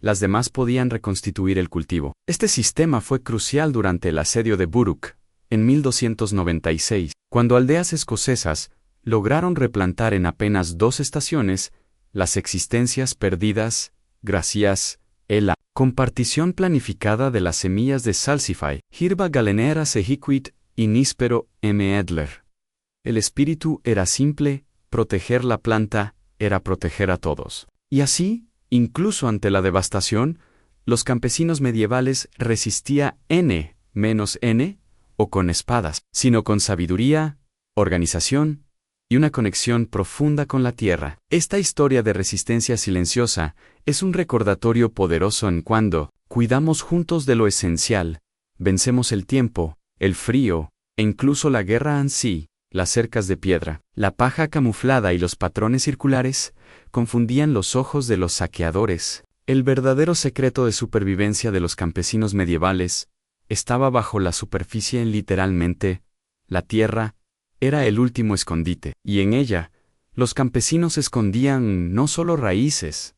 las demás podían reconstituir el cultivo. Este sistema fue crucial durante el asedio de Buruk, en 1296, cuando aldeas escocesas lograron replantar en apenas 2 estaciones las existencias perdidas, gracias a la compartición planificada de las semillas de Salsify, Hirba Galenera Sehiquit y Níspero M. Edler. El espíritu era simple, proteger la planta era proteger a todos. Y así, incluso ante la devastación, los campesinos medievales resistían N-N o con espadas, sino con sabiduría, organización y una conexión profunda con la tierra. Esta historia de resistencia silenciosa es un recordatorio poderoso en cuando cuidamos juntos de lo esencial, vencemos el tiempo, el frío, e incluso la guerra en sí. Las cercas de piedra, la paja camuflada y los patrones circulares confundían los ojos de los saqueadores. El verdadero secreto de supervivencia de los campesinos medievales estaba bajo la superficie. Literalmente, la tierra era el último escondite, y en ella, los campesinos escondían no solo raíces,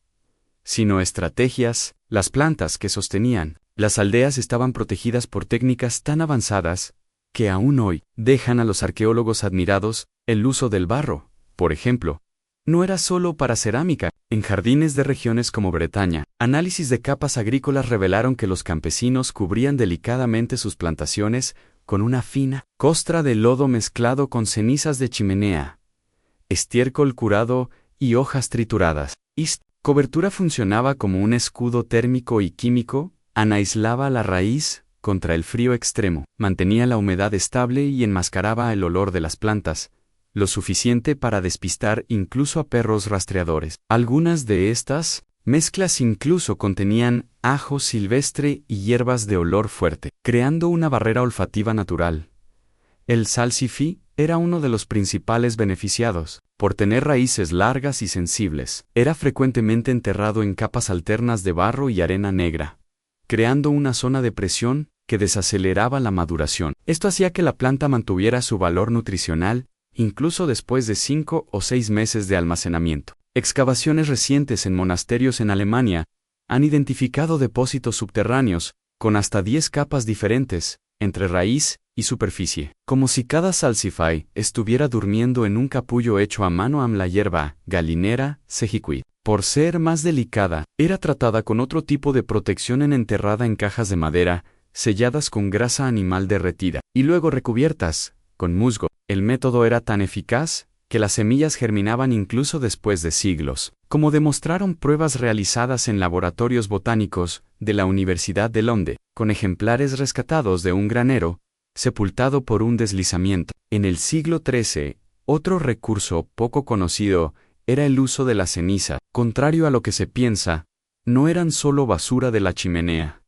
sino estrategias. Las plantas que sostenían las aldeas estaban protegidas por técnicas tan avanzadas que aún hoy dejan a los arqueólogos admirados. El uso del barro, por ejemplo, no era solo para cerámica. En jardines de regiones como Bretaña, análisis de capas agrícolas revelaron que los campesinos cubrían delicadamente sus plantaciones con una fina costra de lodo mezclado con cenizas de chimenea, estiércol curado y hojas trituradas. Esta cobertura funcionaba como un escudo térmico y químico, aislaba la raíz contra el frío extremo, mantenía la humedad estable y enmascaraba el olor de las plantas, lo suficiente para despistar incluso a perros rastreadores. Algunas de estas mezclas incluso contenían ajo silvestre y hierbas de olor fuerte, creando una barrera olfativa natural. El salsify era uno de los principales beneficiados, por tener raíces largas y sensibles. Era frecuentemente enterrado en capas alternas de barro y arena negra, creando una zona de presión que desaceleraba la maduración. Esto hacía que la planta mantuviera su valor nutricional, incluso después de 5 o 6 meses de almacenamiento. Excavaciones recientes en monasterios en Alemania han identificado depósitos subterráneos con hasta 10 capas diferentes entre raíz y superficie, como si cada salsify estuviera durmiendo en un capullo hecho a mano. La hierba Galinera sehiquit, por ser más delicada, era tratada con otro tipo de protección enterrada en cajas de madera, selladas con grasa animal derretida, y luego recubiertas con musgo. El método era tan eficaz que las semillas germinaban incluso después de siglos, como demostraron pruebas realizadas en laboratorios botánicos de la Universidad de Londres, con ejemplares rescatados de un granero, sepultado por un deslizamiento. En el siglo XIII, otro recurso poco conocido era el uso de la ceniza. Contrario a lo que se piensa, no eran solo basura de la chimenea.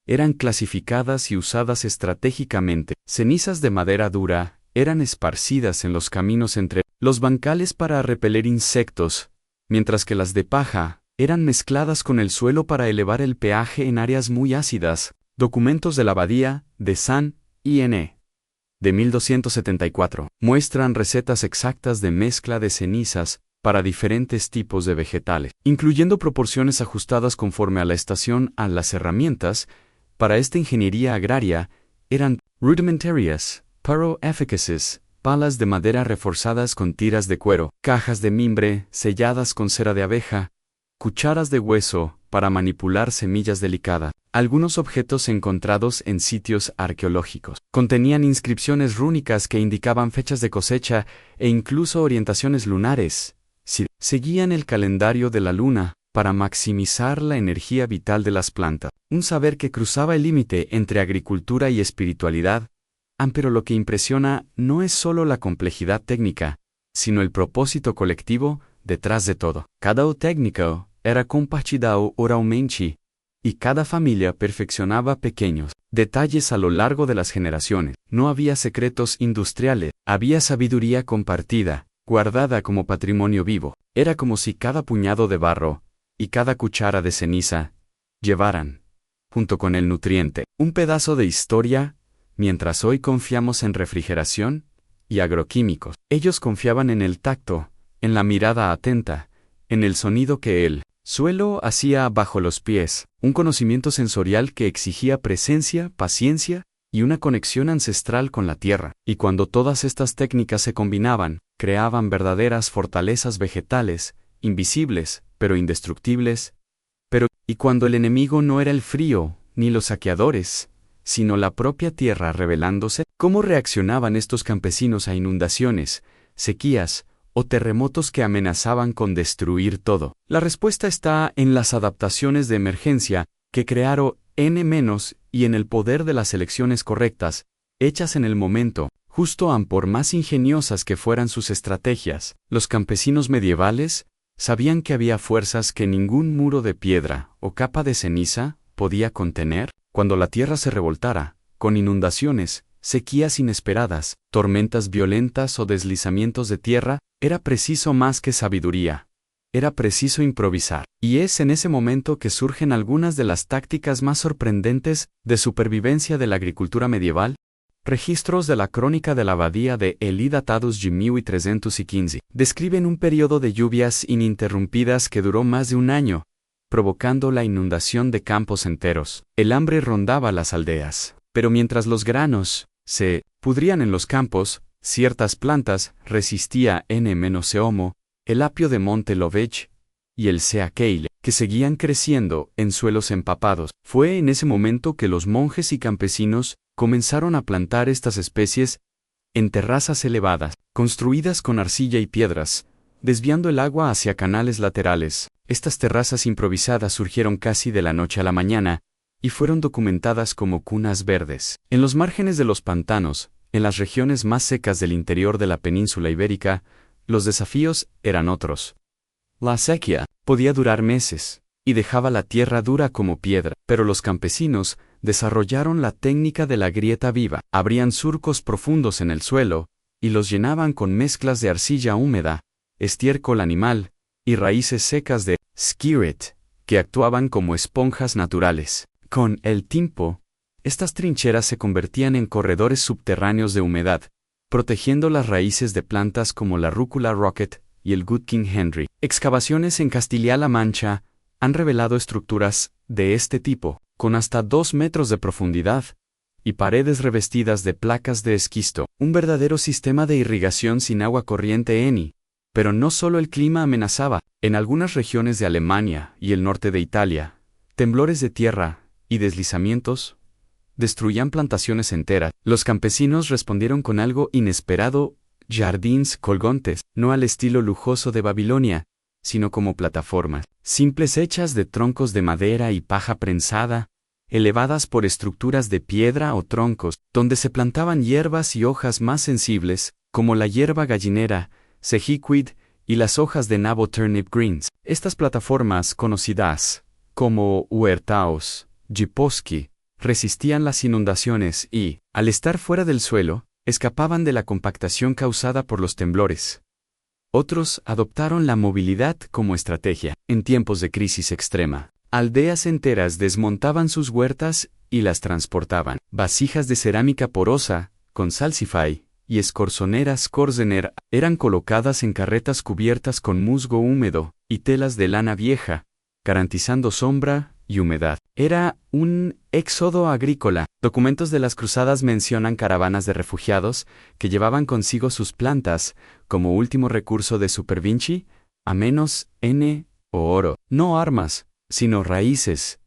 Eran clasificadas y usadas estratégicamente. Cenizas de madera dura eran esparcidas en los caminos entre los bancales para repeler insectos, mientras que las de paja eran mezcladas con el suelo para elevar el pH en áreas muy ácidas. Documentos de la abadía de San I.N. de 1274 muestran recetas exactas de mezcla de cenizas para diferentes tipos de vegetales, incluyendo proporciones ajustadas conforme a la estación. Las herramientas para esta ingeniería agraria eran rudimentarias, pero eficaces. palas de madera reforzadas con tiras de cuero, cajas de mimbre selladas con cera de abeja, cucharas de hueso para manipular semillas delicadas. Algunos objetos encontrados en sitios arqueológicos contenían inscripciones rúnicas que indicaban fechas de cosecha e incluso orientaciones lunares. Seguían el calendario de la luna para maximizar la energía vital de las plantas. Un saber que cruzaba el límite entre agricultura y espiritualidad. Pero lo que impresiona no es solo la complejidad técnica, sino el propósito colectivo detrás de todo. Cada técnica era compartida oralmente, y cada familia perfeccionaba pequeños detalles a lo largo de las generaciones. No había secretos industriales, había sabiduría compartida, guardada como patrimonio vivo. Era como si cada puñado de barro y cada cuchara de ceniza llevaran, junto con el nutriente, un pedazo de historia. Mientras hoy confiamos en refrigeración y agroquímicos, ellos confiaban en el tacto, en la mirada atenta, en el sonido que el suelo hacía bajo los pies, un conocimiento sensorial que exigía presencia, paciencia y una conexión ancestral con la tierra. Y cuando todas estas técnicas se combinaban, creaban verdaderas fortalezas vegetales, invisibles, pero indestructibles. Y cuando el enemigo no era el frío, ni los saqueadores, sino la propia tierra rebelándose, ¿cómo reaccionaban estos campesinos a inundaciones, sequías o terremotos que amenazaban con destruir todo? La respuesta está en las adaptaciones de emergencia que crearon y en el poder de las elecciones correctas, hechas en el momento, justo por más ingeniosas que fueran sus estrategias. Los campesinos medievales sabían que había fuerzas que ningún muro de piedra o capa de ceniza podía contener. Cuando la tierra se revoltara, con inundaciones, sequías inesperadas, tormentas violentas o deslizamientos de tierra, era preciso más que sabiduría. Era preciso improvisar. Y es en ese momento que surgen algunas de las tácticas más sorprendentes de supervivencia de la agricultura medieval. Registros de la crónica de la abadía de Ely datados de 1315 describen un periodo de lluvias ininterrumpidas que duró más de un año, provocando la inundación de campos enteros. El hambre rondaba las aldeas. Pero mientras los granos se pudrían en los campos, ciertas plantas resistía N-Homo, el apio de Monte Lovech y el Seakeile, que seguían creciendo en suelos empapados. Fue en ese momento que los monjes y campesinos comenzaron a plantar estas especies en terrazas elevadas, construidas con arcilla y piedras, desviando el agua hacia canales laterales. Estas terrazas improvisadas surgieron casi de la noche a la mañana y fueron documentadas como cunas verdes. En los márgenes de los pantanos, en las regiones más secas del interior de la península ibérica, los desafíos eran otros. La sequía podía durar meses y dejaba la tierra dura como piedra, pero los campesinos desarrollaron la técnica de la grieta viva. Abrían surcos profundos en el suelo y los llenaban con mezclas de arcilla húmeda, estiércol animal y raíces secas de skirt, que actuaban como esponjas naturales. Con el tiempo, estas trincheras se convertían en corredores subterráneos de humedad, protegiendo las raíces de plantas como la rúcula rocket y el Good King Henry. Excavaciones en Castilla-La Mancha han revelado estructuras de este tipo, con hasta 2 metros de profundidad, y paredes revestidas de placas de esquisto, un verdadero sistema de irrigación sin agua corriente Eni. Pero no solo el clima amenazaba. En algunas regiones de Alemania y el norte de Italia, temblores de tierra y deslizamientos destruían plantaciones enteras. Los campesinos respondieron con algo inesperado: jardins colgantes, no al estilo lujoso de Babilonia, sino como plataformas simples hechas de troncos de madera y paja prensada, elevadas por estructuras de piedra o troncos, donde se plantaban hierbas y hojas más sensibles, como la hierba gallinera, sejiquid y las hojas de nabo turnip greens. Estas plataformas, conocidas como huertaos, jiposki, resistían las inundaciones y, al estar fuera del suelo, escapaban de la compactación causada por los temblores. Otros adoptaron la movilidad como estrategia. En tiempos de crisis extrema, aldeas enteras desmontaban sus huertas y las transportaban. Vasijas de cerámica porosa, con salsify, y escorzoneras Korzener eran colocadas en carretas cubiertas con musgo húmedo y telas de lana vieja, garantizando sombra y humedad. Era un éxodo agrícola. Documentos de las cruzadas mencionan caravanas de refugiados que llevaban consigo sus plantas como último recurso de supervinci, a menos N o oro. No armas, sino raíces.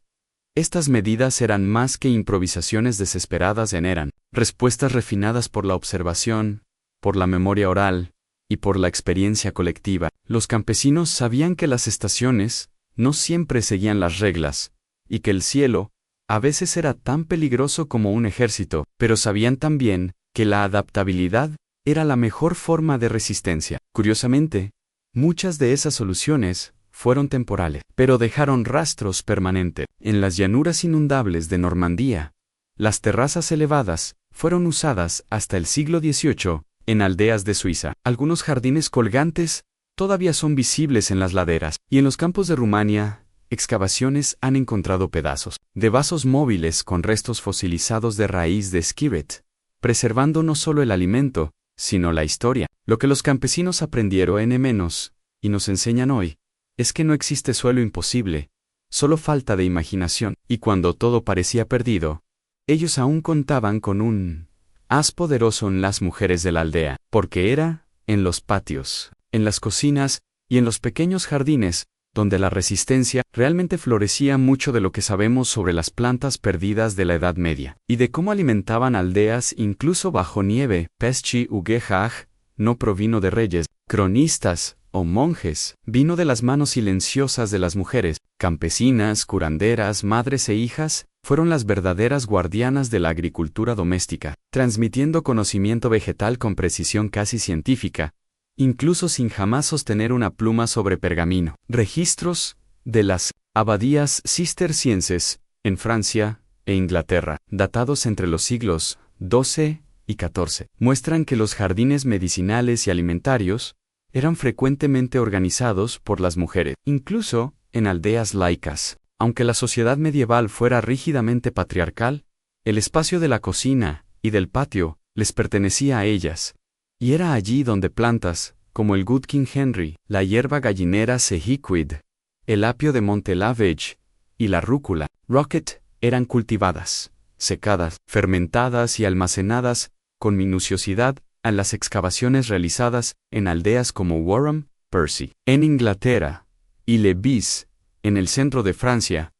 Estas medidas eran más que improvisaciones desesperadas, eran respuestas refinadas por la observación, por la memoria oral y por la experiencia colectiva. Los campesinos sabían que las estaciones no siempre seguían las reglas, y que el cielo a veces era tan peligroso como un ejército, pero sabían también que la adaptabilidad era la mejor forma de resistencia. Curiosamente, muchas de esas soluciones fueron temporales, pero dejaron rastros permanentes. En las llanuras inundables de Normandía, las terrazas elevadas fueron usadas hasta el siglo XVIII en aldeas de Suiza. Algunos jardines colgantes todavía son visibles en las laderas, y en los campos de Rumania, excavaciones han encontrado pedazos de vasos móviles con restos fosilizados de raíz de skiret, preservando no solo el alimento, sino la historia. Lo que los campesinos aprendieron y nos enseñan hoy es que no existe suelo imposible, solo falta de imaginación. Y cuando todo parecía perdido, ellos aún contaban con un as poderoso en las mujeres de la aldea, porque era en los patios, en las cocinas y en los pequeños jardines donde la resistencia realmente florecía. Mucho de lo que sabemos sobre las plantas perdidas de la Edad Media y de cómo alimentaban aldeas incluso bajo nieve, pesci ugehaj, no provino de reyes, cronistas o monjes, vino de las manos silenciosas de las mujeres, campesinas, curanderas, madres e hijas, fueron las verdaderas guardianas de la agricultura doméstica, transmitiendo conocimiento vegetal con precisión casi científica, incluso sin jamás sostener una pluma sobre pergamino. Registros de las abadías cistercienses en Francia e Inglaterra, datados entre los siglos XII y XIV, muestran que los jardines medicinales y alimentarios eran frecuentemente organizados por las mujeres, incluso en aldeas laicas. Aunque la sociedad medieval fuera rígidamente patriarcal, el espacio de la cocina y del patio les pertenecía a ellas, y era allí donde plantas, como el Good King Henry, la hierba gallinera Sehiquid, el apio de Montelavage y la rúcula, Rocket, eran cultivadas, secadas, fermentadas y almacenadas con minuciosidad en las excavaciones realizadas en aldeas como Warham, Percy, en Inglaterra, y Levis, en el centro de Francia,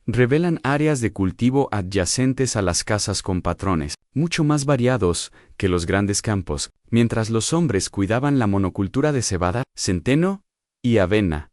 revelan áreas de cultivo adyacentes a las casas con patrones mucho más variados que los grandes campos, mientras los hombres cuidaban la monocultura de cebada, centeno y avena.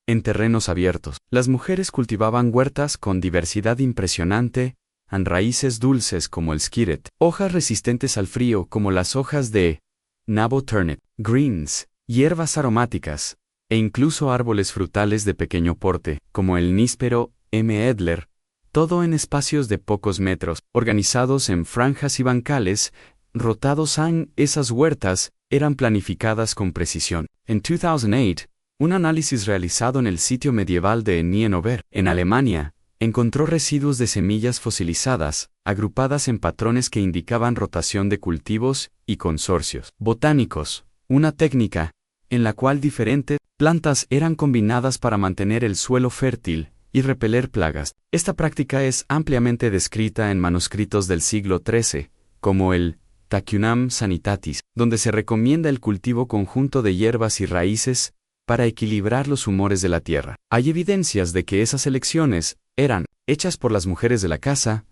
En terrenos abiertos, las mujeres cultivaban huertas con diversidad impresionante, en raíces dulces como el skiret, hojas resistentes al frío como las hojas de nabo turnip, greens, hierbas aromáticas, e incluso árboles frutales de pequeño porte, como el níspero M. Edler, todo en espacios de pocos metros, organizados en franjas y bancales, rotados en esas huertas, eran planificadas con precisión. En 2008, un análisis realizado en el sitio medieval de Nienover, en Alemania, encontró residuos de semillas fosilizadas, agrupadas en patrones que indicaban rotación de cultivos y consorcios botánicos, una técnica en la cual diferentes plantas eran combinadas para mantener el suelo fértil y repeler plagas. Esta práctica es ampliamente descrita en manuscritos del siglo XIII, como el Tacunam Sanitatis, donde se recomienda el cultivo conjunto de hierbas y raíces para equilibrar los humores de la tierra. Hay evidencias de que esas elecciones eran hechas por las mujeres de la casa,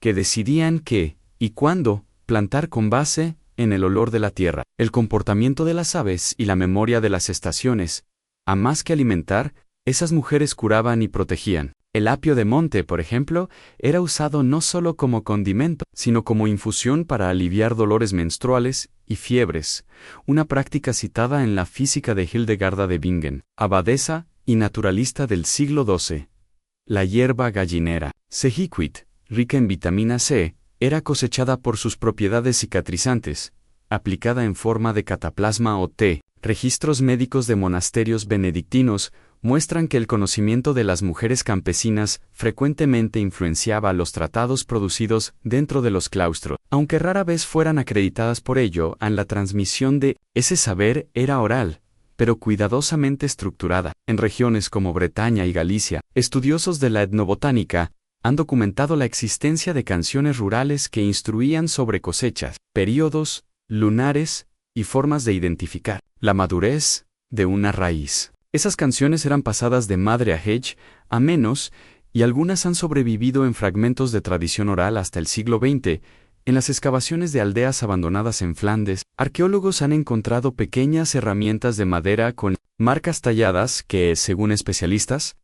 que decidían qué y cuándo plantar con base en el olor de la tierra, el comportamiento de las aves y la memoria de las estaciones. A más que alimentar, esas mujeres curaban y protegían. El apio de monte, por ejemplo, era usado no solo como condimento, sino como infusión para aliviar dolores menstruales y fiebres, una práctica citada en la Física de Hildegarda de Bingen, abadesa y naturalista del siglo XII. La hierba gallinera, Sehiquit, rica en vitamina C, era cosechada por sus propiedades cicatrizantes, aplicada en forma de cataplasma o té. Registros médicos de monasterios benedictinos muestran que el conocimiento de las mujeres campesinas frecuentemente influenciaba los tratados producidos dentro de los claustros, aunque rara vez fueran acreditadas por ello. En la transmisión de ese saber era oral, pero cuidadosamente estructurada. En regiones como Bretaña y Galicia, estudiosos de la etnobotánica han documentado la existencia de canciones rurales que instruían sobre cosechas, períodos, lunares y formas de identificar la madurez de una raíz. Esas canciones eran pasadas de madre a hej a menos, y algunas han sobrevivido en fragmentos de tradición oral hasta el siglo XX. En las excavaciones de aldeas abandonadas en Flandes, arqueólogos han encontrado pequeñas herramientas de madera con marcas talladas que, según especialistas,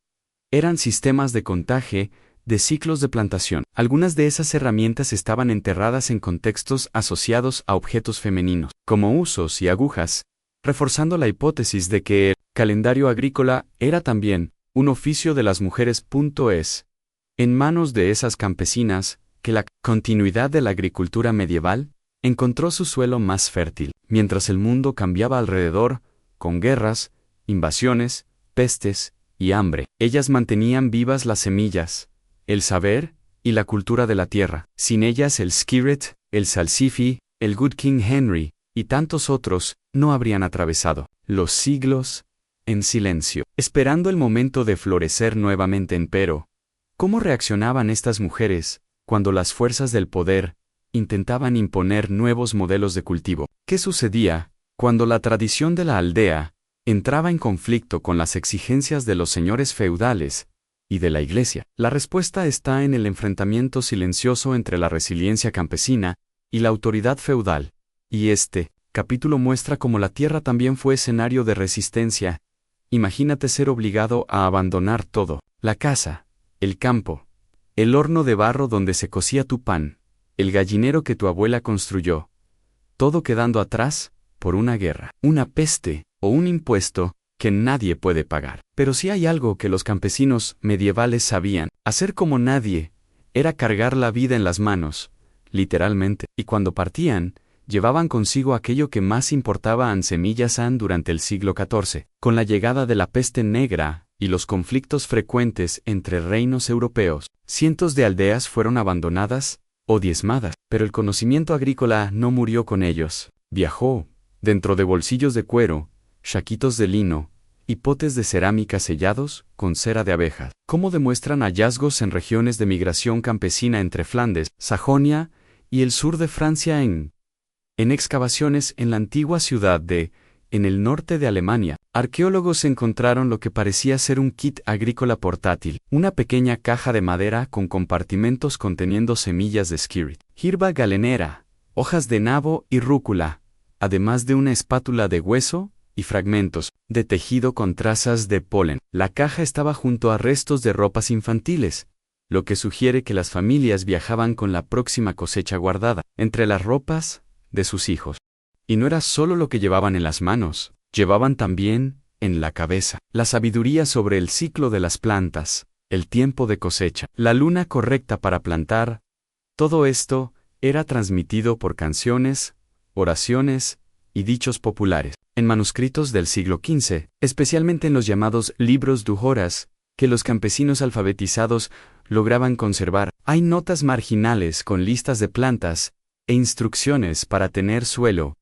eran sistemas de contaje de ciclos de plantación. Algunas de esas herramientas estaban enterradas en contextos asociados a objetos femeninos, como usos y agujas, reforzando la hipótesis de que el calendario agrícola era también un oficio de las mujeres. Es en manos de esas campesinas que la continuidad de la agricultura medieval encontró su suelo más fértil, mientras el mundo cambiaba alrededor, con guerras, invasiones, pestes y hambre. Ellas mantenían vivas las semillas, el saber y la cultura de la tierra. Sin ellas el Skirt, el Salsifi, el Good King Henry y tantos otros no habrían atravesado los siglos en silencio, esperando el momento de florecer nuevamente. Empero, ¿cómo reaccionaban estas mujeres cuando las fuerzas del poder intentaban imponer nuevos modelos de cultivo? ¿Qué sucedía cuando la tradición de la aldea entraba en conflicto con las exigencias de los señores feudales y de la iglesia? La respuesta está en el enfrentamiento silencioso entre la resiliencia campesina y la autoridad feudal, y este capítulo muestra cómo la tierra también fue escenario de resistencia. Imagínate ser obligado a abandonar todo: la casa, el campo, el horno de barro donde se cocía tu pan, el gallinero que tu abuela construyó, todo quedando atrás por una guerra, una peste o un impuesto que nadie puede pagar. Pero si hay algo que los campesinos medievales sabían hacer como nadie, era cargar la vida en las manos, literalmente, y cuando partían, llevaban consigo aquello que más importaba. En semillas durante el siglo XIV, con la llegada de la peste negra y los conflictos frecuentes entre reinos europeos, cientos de aldeas fueron abandonadas o diezmadas, pero el conocimiento agrícola no murió con ellos. Viajó dentro de bolsillos de cuero, saquitos de lino y potes de cerámica sellados con cera de abejas, como demuestran hallazgos en regiones de migración campesina entre Flandes, Sajonia y el sur de Francia. En excavaciones en la antigua ciudad de, en el norte de Alemania, arqueólogos encontraron lo que parecía ser un kit agrícola portátil, una pequeña caja de madera con compartimentos conteniendo semillas de Skirt, hierba galenera, hojas de nabo y rúcula, además de una espátula de hueso y fragmentos de tejido con trazas de polen. La caja estaba junto a restos de ropas infantiles, lo que sugiere que las familias viajaban con la próxima cosecha guardada entre las ropas de sus hijos. Y no era solo lo que llevaban en las manos, llevaban también, en la cabeza, la sabiduría sobre el ciclo de las plantas, el tiempo de cosecha, la luna correcta para plantar. Todo esto era transmitido por canciones, oraciones y dichos populares, en manuscritos del siglo XV, especialmente en los llamados libros du Horas, que los campesinos alfabetizados lograban conservar. Hay notas marginales con listas de plantas e instrucciones para tener suelo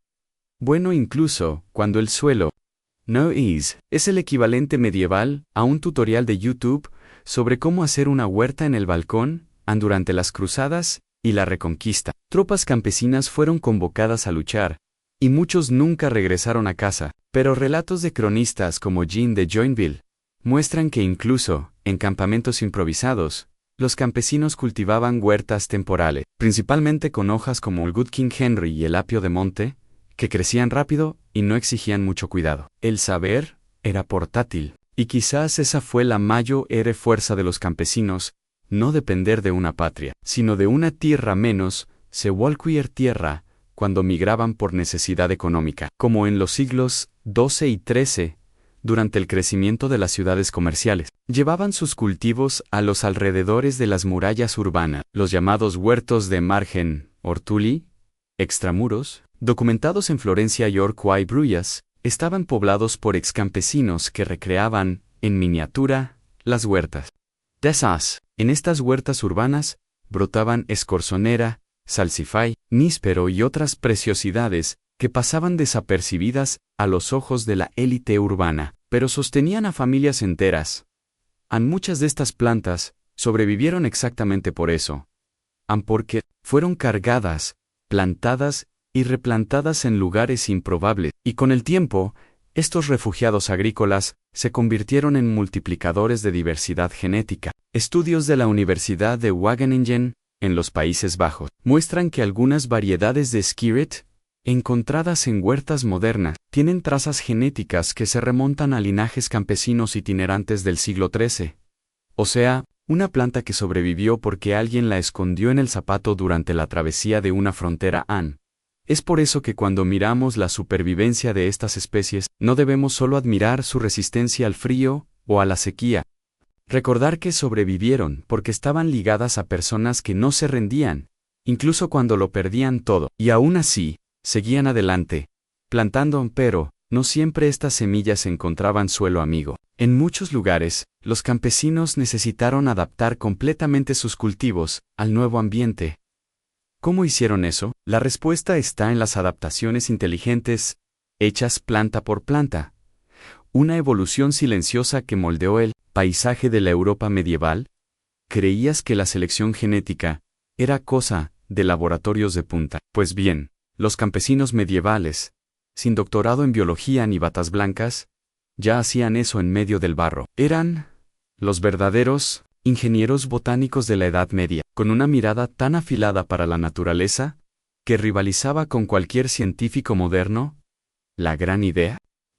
bueno, incluso cuando el suelo no es el equivalente medieval a un tutorial de YouTube sobre cómo hacer una huerta en el balcón. Durante las cruzadas y la Reconquista, tropas campesinas fueron convocadas a luchar, y muchos nunca regresaron a casa, pero relatos de cronistas como Jean de Joinville muestran que incluso, en campamentos improvisados, los campesinos cultivaban huertas temporales, principalmente con hojas como el Good King Henry y el apio de monte, que crecían rápido y no exigían mucho cuidado. El saber era portátil, y quizás esa fue la mayor fuerza de los campesinos: no depender de una patria, sino de una tierra menos, se cualquier tierra, cuando migraban por necesidad económica, como en los siglos XII y XIII, durante el crecimiento de las ciudades comerciales. Llevaban sus cultivos a los alrededores de las murallas urbanas, los llamados huertos de margen, ortuli, extramuros, documentados en Florencia y Orqua y Bruyas, estaban poblados por excampesinos que recreaban, en miniatura, las huertas. En estas huertas urbanas, brotaban escorzonera, salsify, níspero y otras preciosidades que pasaban desapercibidas a los ojos de la élite urbana, pero sostenían a familias enteras. Muchas de estas plantas sobrevivieron exactamente por eso. Porque fueron cargadas, plantadas y replantadas en lugares improbables, y con el tiempo, estos refugiados agrícolas se convirtieron en multiplicadores de diversidad genética. Estudios de la Universidad de Wageningen, en los Países Bajos, muestran que algunas variedades de Skirit, encontradas en huertas modernas, tienen trazas genéticas que se remontan a linajes campesinos itinerantes del siglo XIII. O sea, una planta que sobrevivió porque alguien la escondió en el zapato durante la travesía de una frontera. Es por eso que cuando miramos la supervivencia de estas especies, no debemos solo admirar su resistencia al frío o a la sequía. Recordar que sobrevivieron porque estaban ligadas a personas que no se rendían, incluso cuando lo perdían todo, y aún así, seguían adelante, plantando, pero no siempre estas semillas encontraban suelo amigo. En muchos lugares, los campesinos necesitaron adaptar completamente sus cultivos al nuevo ambiente. ¿Cómo hicieron eso? La respuesta está en las adaptaciones inteligentes, hechas planta por planta. Una evolución silenciosa que moldeó el paisaje de la Europa medieval. ¿Creías que la selección genética era cosa de laboratorios de punta? Pues bien, los campesinos medievales, sin doctorado en biología ni batas blancas, ya hacían eso en medio del barro. Eran los verdaderos ingenieros botánicos de la Edad Media, con una mirada tan afilada para la naturaleza, que rivalizaba con cualquier científico moderno. La gran idea,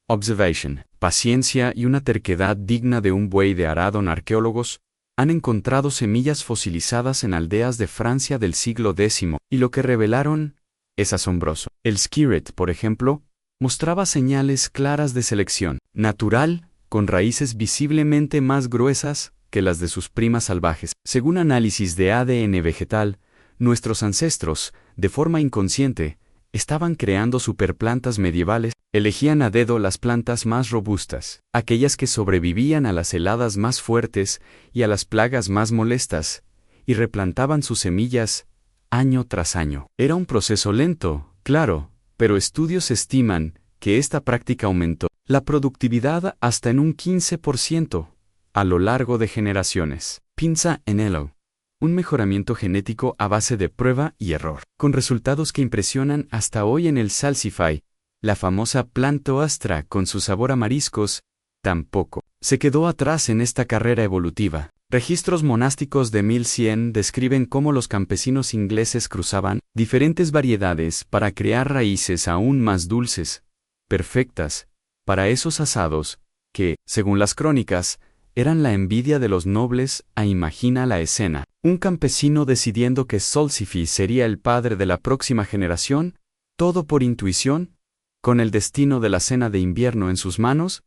observation, paciencia y una terquedad digna de un buey de arado. Arqueólogos han encontrado semillas fosilizadas en aldeas de Francia del siglo X, y lo que revelaron es asombroso. El Skirit, por ejemplo, mostraba señales claras de selección natural, con raíces visiblemente más gruesas que las de sus primas salvajes. Según análisis de ADN vegetal, nuestros ancestros, de forma inconsciente, estaban creando superplantas medievales. Elegían a dedo las plantas más robustas, aquellas que sobrevivían a las heladas más fuertes y a las plagas más molestas, y replantaban sus semillas año tras año. Era un proceso lento, claro, pero estudios estiman que esta práctica aumentó la productividad hasta en un 15% a lo largo de generaciones. Pinza Enelo. Un mejoramiento genético a base de prueba y error, con resultados que impresionan hasta hoy. En el Salsify, la famosa Plantoastra con su sabor a mariscos, tampoco se quedó atrás en esta carrera evolutiva. Registros monásticos de 1100 describen cómo los campesinos ingleses cruzaban diferentes variedades para crear raíces aún más dulces, perfectas, para esos asados, que, según las crónicas, eran la envidia de los nobles. Imagina la escena. Un campesino decidiendo que Salsify sería el padre de la próxima generación, todo por intuición, con el destino de la cena de invierno en sus manos,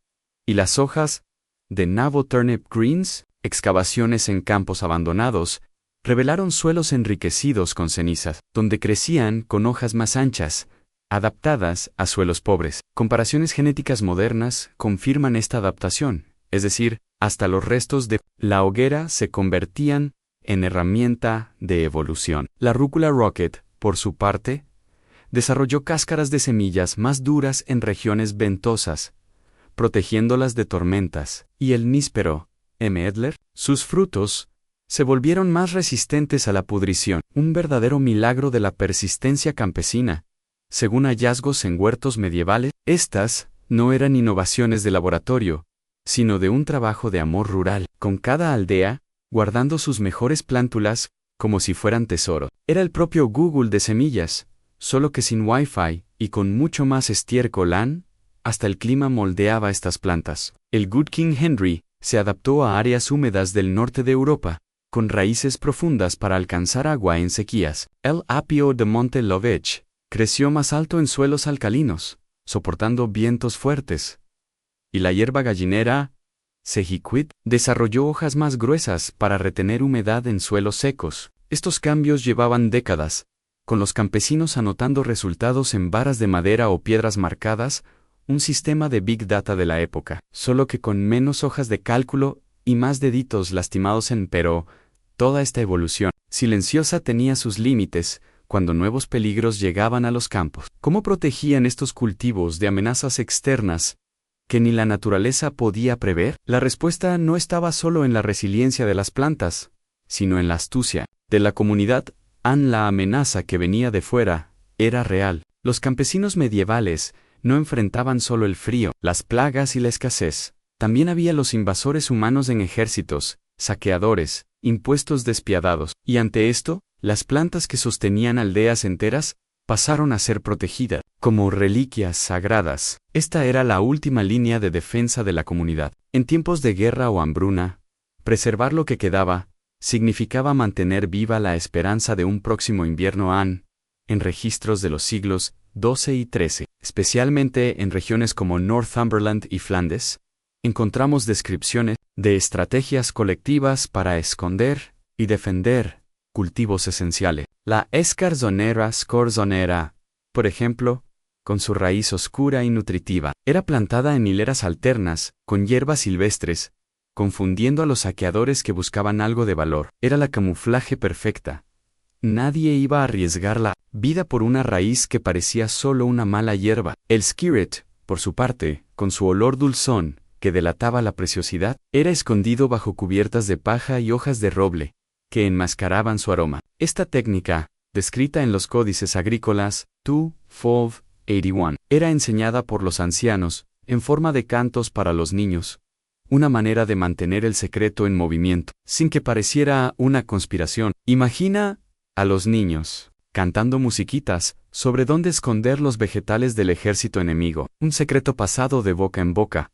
y las hojas de nabo turnip greens, excavaciones en campos abandonados, revelaron suelos enriquecidos con cenizas, donde crecían con hojas más anchas, adaptadas a suelos pobres. Comparaciones genéticas modernas confirman esta adaptación, es decir, hasta los restos de la hoguera se convertían en herramienta de evolución. La rúcula rocket, por su parte, desarrolló cáscaras de semillas más duras en regiones ventosas, protegiéndolas de tormentas, y el níspero, M. Edler, sus frutos, se volvieron más resistentes a la pudrición, un verdadero milagro de la persistencia campesina. Según hallazgos en huertos medievales, estas no eran innovaciones de laboratorio, sino de un trabajo de amor rural, con cada aldea, guardando sus mejores plántulas, como si fueran tesoro. Era el propio Google de semillas, solo que sin Wi-Fi y con mucho más estiércol. Hasta el clima moldeaba estas plantas. El Good King Henry se adaptó a áreas húmedas del norte de Europa, con raíces profundas para alcanzar agua en sequías. El apio de Montelovech creció más alto en suelos alcalinos, soportando vientos fuertes. Y la hierba gallinera, Sejiquit, desarrolló hojas más gruesas para retener humedad en suelos secos. Estos cambios llevaban décadas, con los campesinos anotando resultados en varas de madera o piedras marcadas, un sistema de Big Data de la época, solo que con menos hojas de cálculo y más deditos lastimados. Pero toda esta evolución silenciosa tenía sus límites. cuando nuevos peligros llegaban a los campos. ¿Cómo protegían estos cultivos de amenazas externas que ni la naturaleza podía prever? La respuesta no estaba solo en la resiliencia de las plantas, sino en la astucia de la comunidad. La amenaza que venía de fuera era real. Los campesinos medievales no enfrentaban solo el frío, las plagas y la escasez. También había los invasores humanos en ejércitos, saqueadores, impuestos despiadados. Y ante esto, las plantas que sostenían aldeas enteras pasaron a ser protegidas como reliquias sagradas. Esta era la última línea de defensa de la comunidad. En tiempos de guerra o hambruna, preservar lo que quedaba significaba mantener viva la esperanza de un próximo invierno. En registros de los siglos XII y XIII, especialmente en regiones como Northumberland y Flandes, encontramos descripciones de estrategias colectivas para esconder y defender cultivos esenciales. La escarzonera scorzonera, por ejemplo, con su raíz oscura y nutritiva, era plantada en hileras alternas, con hierbas silvestres, confundiendo a los saqueadores que buscaban algo de valor. Era la camuflaje perfecta. Nadie iba a arriesgar la vida por una raíz que parecía solo una mala hierba. El skirt, por su parte, con su olor dulzón, que delataba la preciosidad, era escondido bajo cubiertas de paja y hojas de roble, que enmascaraban su aroma. Esta técnica, descrita en los códices agrícolas 2-4-81, era enseñada por los ancianos, en forma de cantos para los niños, una manera de mantener el secreto en movimiento, sin que pareciera una conspiración. Imagina a los niños cantando musiquitas sobre dónde esconder los vegetales del ejército enemigo, un secreto pasado de boca en boca,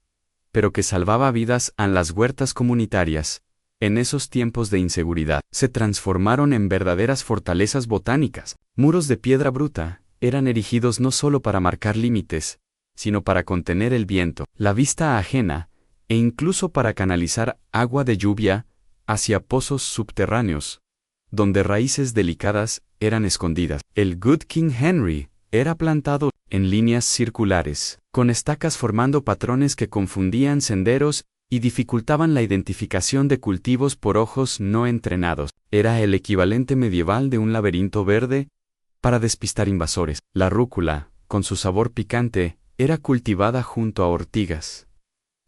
pero que salvaba vidas en las huertas comunitarias. En esos tiempos de inseguridad, se transformaron en verdaderas fortalezas botánicas. Muros de piedra bruta eran erigidos no solo para marcar límites, sino para contener el viento, la vista ajena, e incluso para canalizar agua de lluvia hacia pozos subterráneos, donde raíces delicadas eran escondidas. El Good King Henry era plantado en líneas circulares, con estacas formando patrones que confundían senderos y dificultaban la identificación de cultivos por ojos no entrenados. Era el equivalente medieval de un laberinto verde para despistar invasores. La rúcula, con su sabor picante, era cultivada junto a ortigas,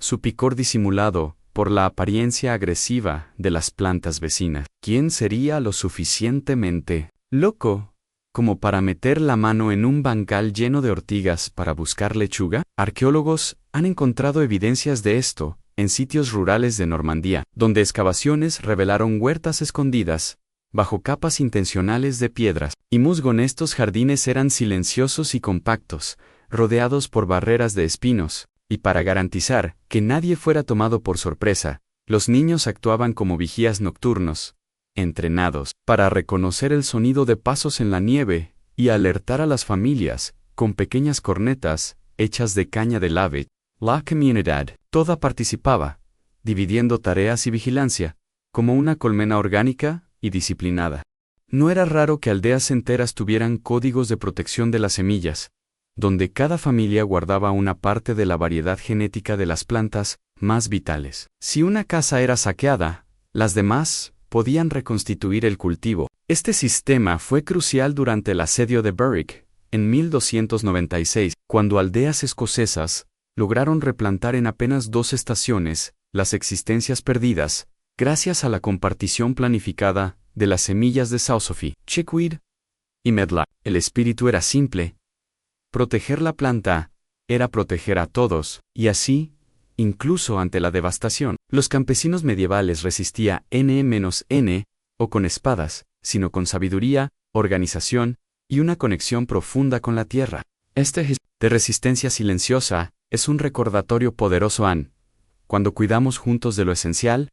su picor disimulado por la apariencia agresiva de las plantas vecinas. ¿Quién sería lo suficientemente loco como para meter la mano en un bancal lleno de ortigas para buscar lechuga? Arqueólogos han encontrado evidencias de esto en sitios rurales de Normandía, donde excavaciones revelaron huertas escondidas bajo capas intencionales de piedras y musgo. Estos jardines eran silenciosos y compactos, rodeados por barreras de espinos, y para garantizar que nadie fuera tomado por sorpresa, los niños actuaban como vigías nocturnos, entrenados para reconocer el sonido de pasos en la nieve y alertar a las familias con pequeñas cornetas hechas de caña de lave. La comunidad toda participaba, dividiendo tareas y vigilancia, como una colmena orgánica y disciplinada. No era raro que aldeas enteras tuvieran códigos de protección de las semillas, donde cada familia guardaba una parte de la variedad genética de las plantas más vitales. Si una casa era saqueada, las demás podían reconstituir el cultivo. Este sistema fue crucial durante el asedio de Berwick, en 1296, cuando aldeas escocesas lograron replantar en apenas 2 estaciones las existencias perdidas, gracias a la compartición planificada de las semillas de Sausophy, Chickweed y Medlar. El espíritu era simple. Proteger la planta era proteger a todos, y así, incluso ante la devastación, los campesinos medievales resistían N-N, o con espadas, sino con sabiduría, organización y una conexión profunda con la tierra. Este gesto de resistencia silenciosa es un recordatorio poderoso. Cuando cuidamos juntos de lo esencial,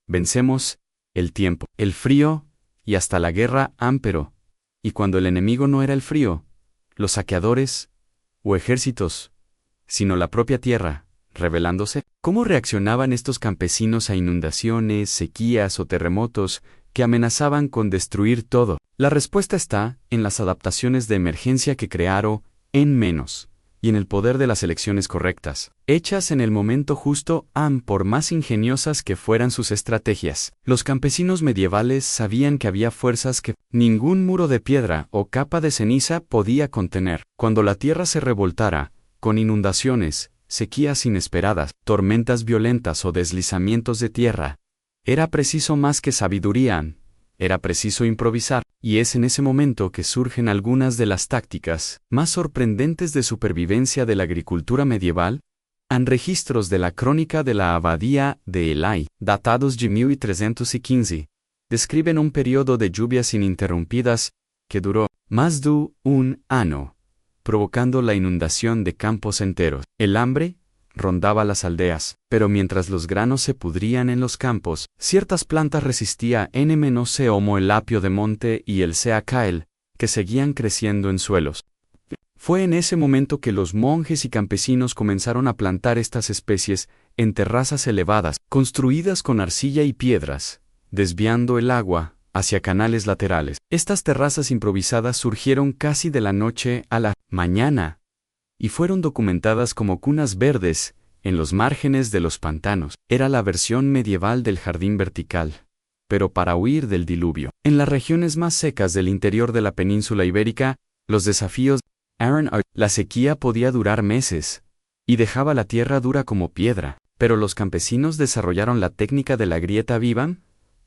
vencemos el tiempo, el frío y hasta la guerra. Pero, y cuando el enemigo no era el frío, los saqueadores o ejércitos, sino la propia tierra, rebelándose. ¿Cómo reaccionaban estos campesinos a inundaciones, sequías o terremotos que amenazaban con destruir todo? La respuesta está en las adaptaciones de emergencia que crearon en y en el poder de las elecciones correctas, hechas en el momento justo, por más ingeniosas que fueran sus estrategias. Los campesinos medievales sabían que había fuerzas que ningún muro de piedra o capa de ceniza podía contener. Cuando la tierra se revoltara, con inundaciones, sequías inesperadas, tormentas violentas o deslizamientos de tierra, era preciso más que sabiduría, era preciso improvisar, y es en ese momento que surgen algunas de las tácticas más sorprendentes de supervivencia de la agricultura medieval. Registros de la crónica de la abadía de Ely, datados de 1315, describen un periodo de lluvias ininterrumpidas que duró más de un año, provocando la inundación de campos enteros. El hambre rondaba las aldeas, pero mientras los granos se pudrían en los campos, ciertas plantas resistían como el apio de monte y el seacael, que seguían creciendo en suelos. Fue en ese momento que los monjes y campesinos comenzaron a plantar estas especies en terrazas elevadas, construidas con arcilla y piedras, desviando el agua hacia canales laterales. Estas terrazas improvisadas surgieron casi de la noche a la mañana, y fueron documentadas como cunas verdes en los márgenes de los pantanos. Era la versión medieval del jardín vertical, pero para huir del diluvio. En las regiones más secas del interior de la península ibérica, los desafíos la sequía podía durar meses, y dejaba la tierra dura como piedra, pero los campesinos desarrollaron la técnica de la grieta viva,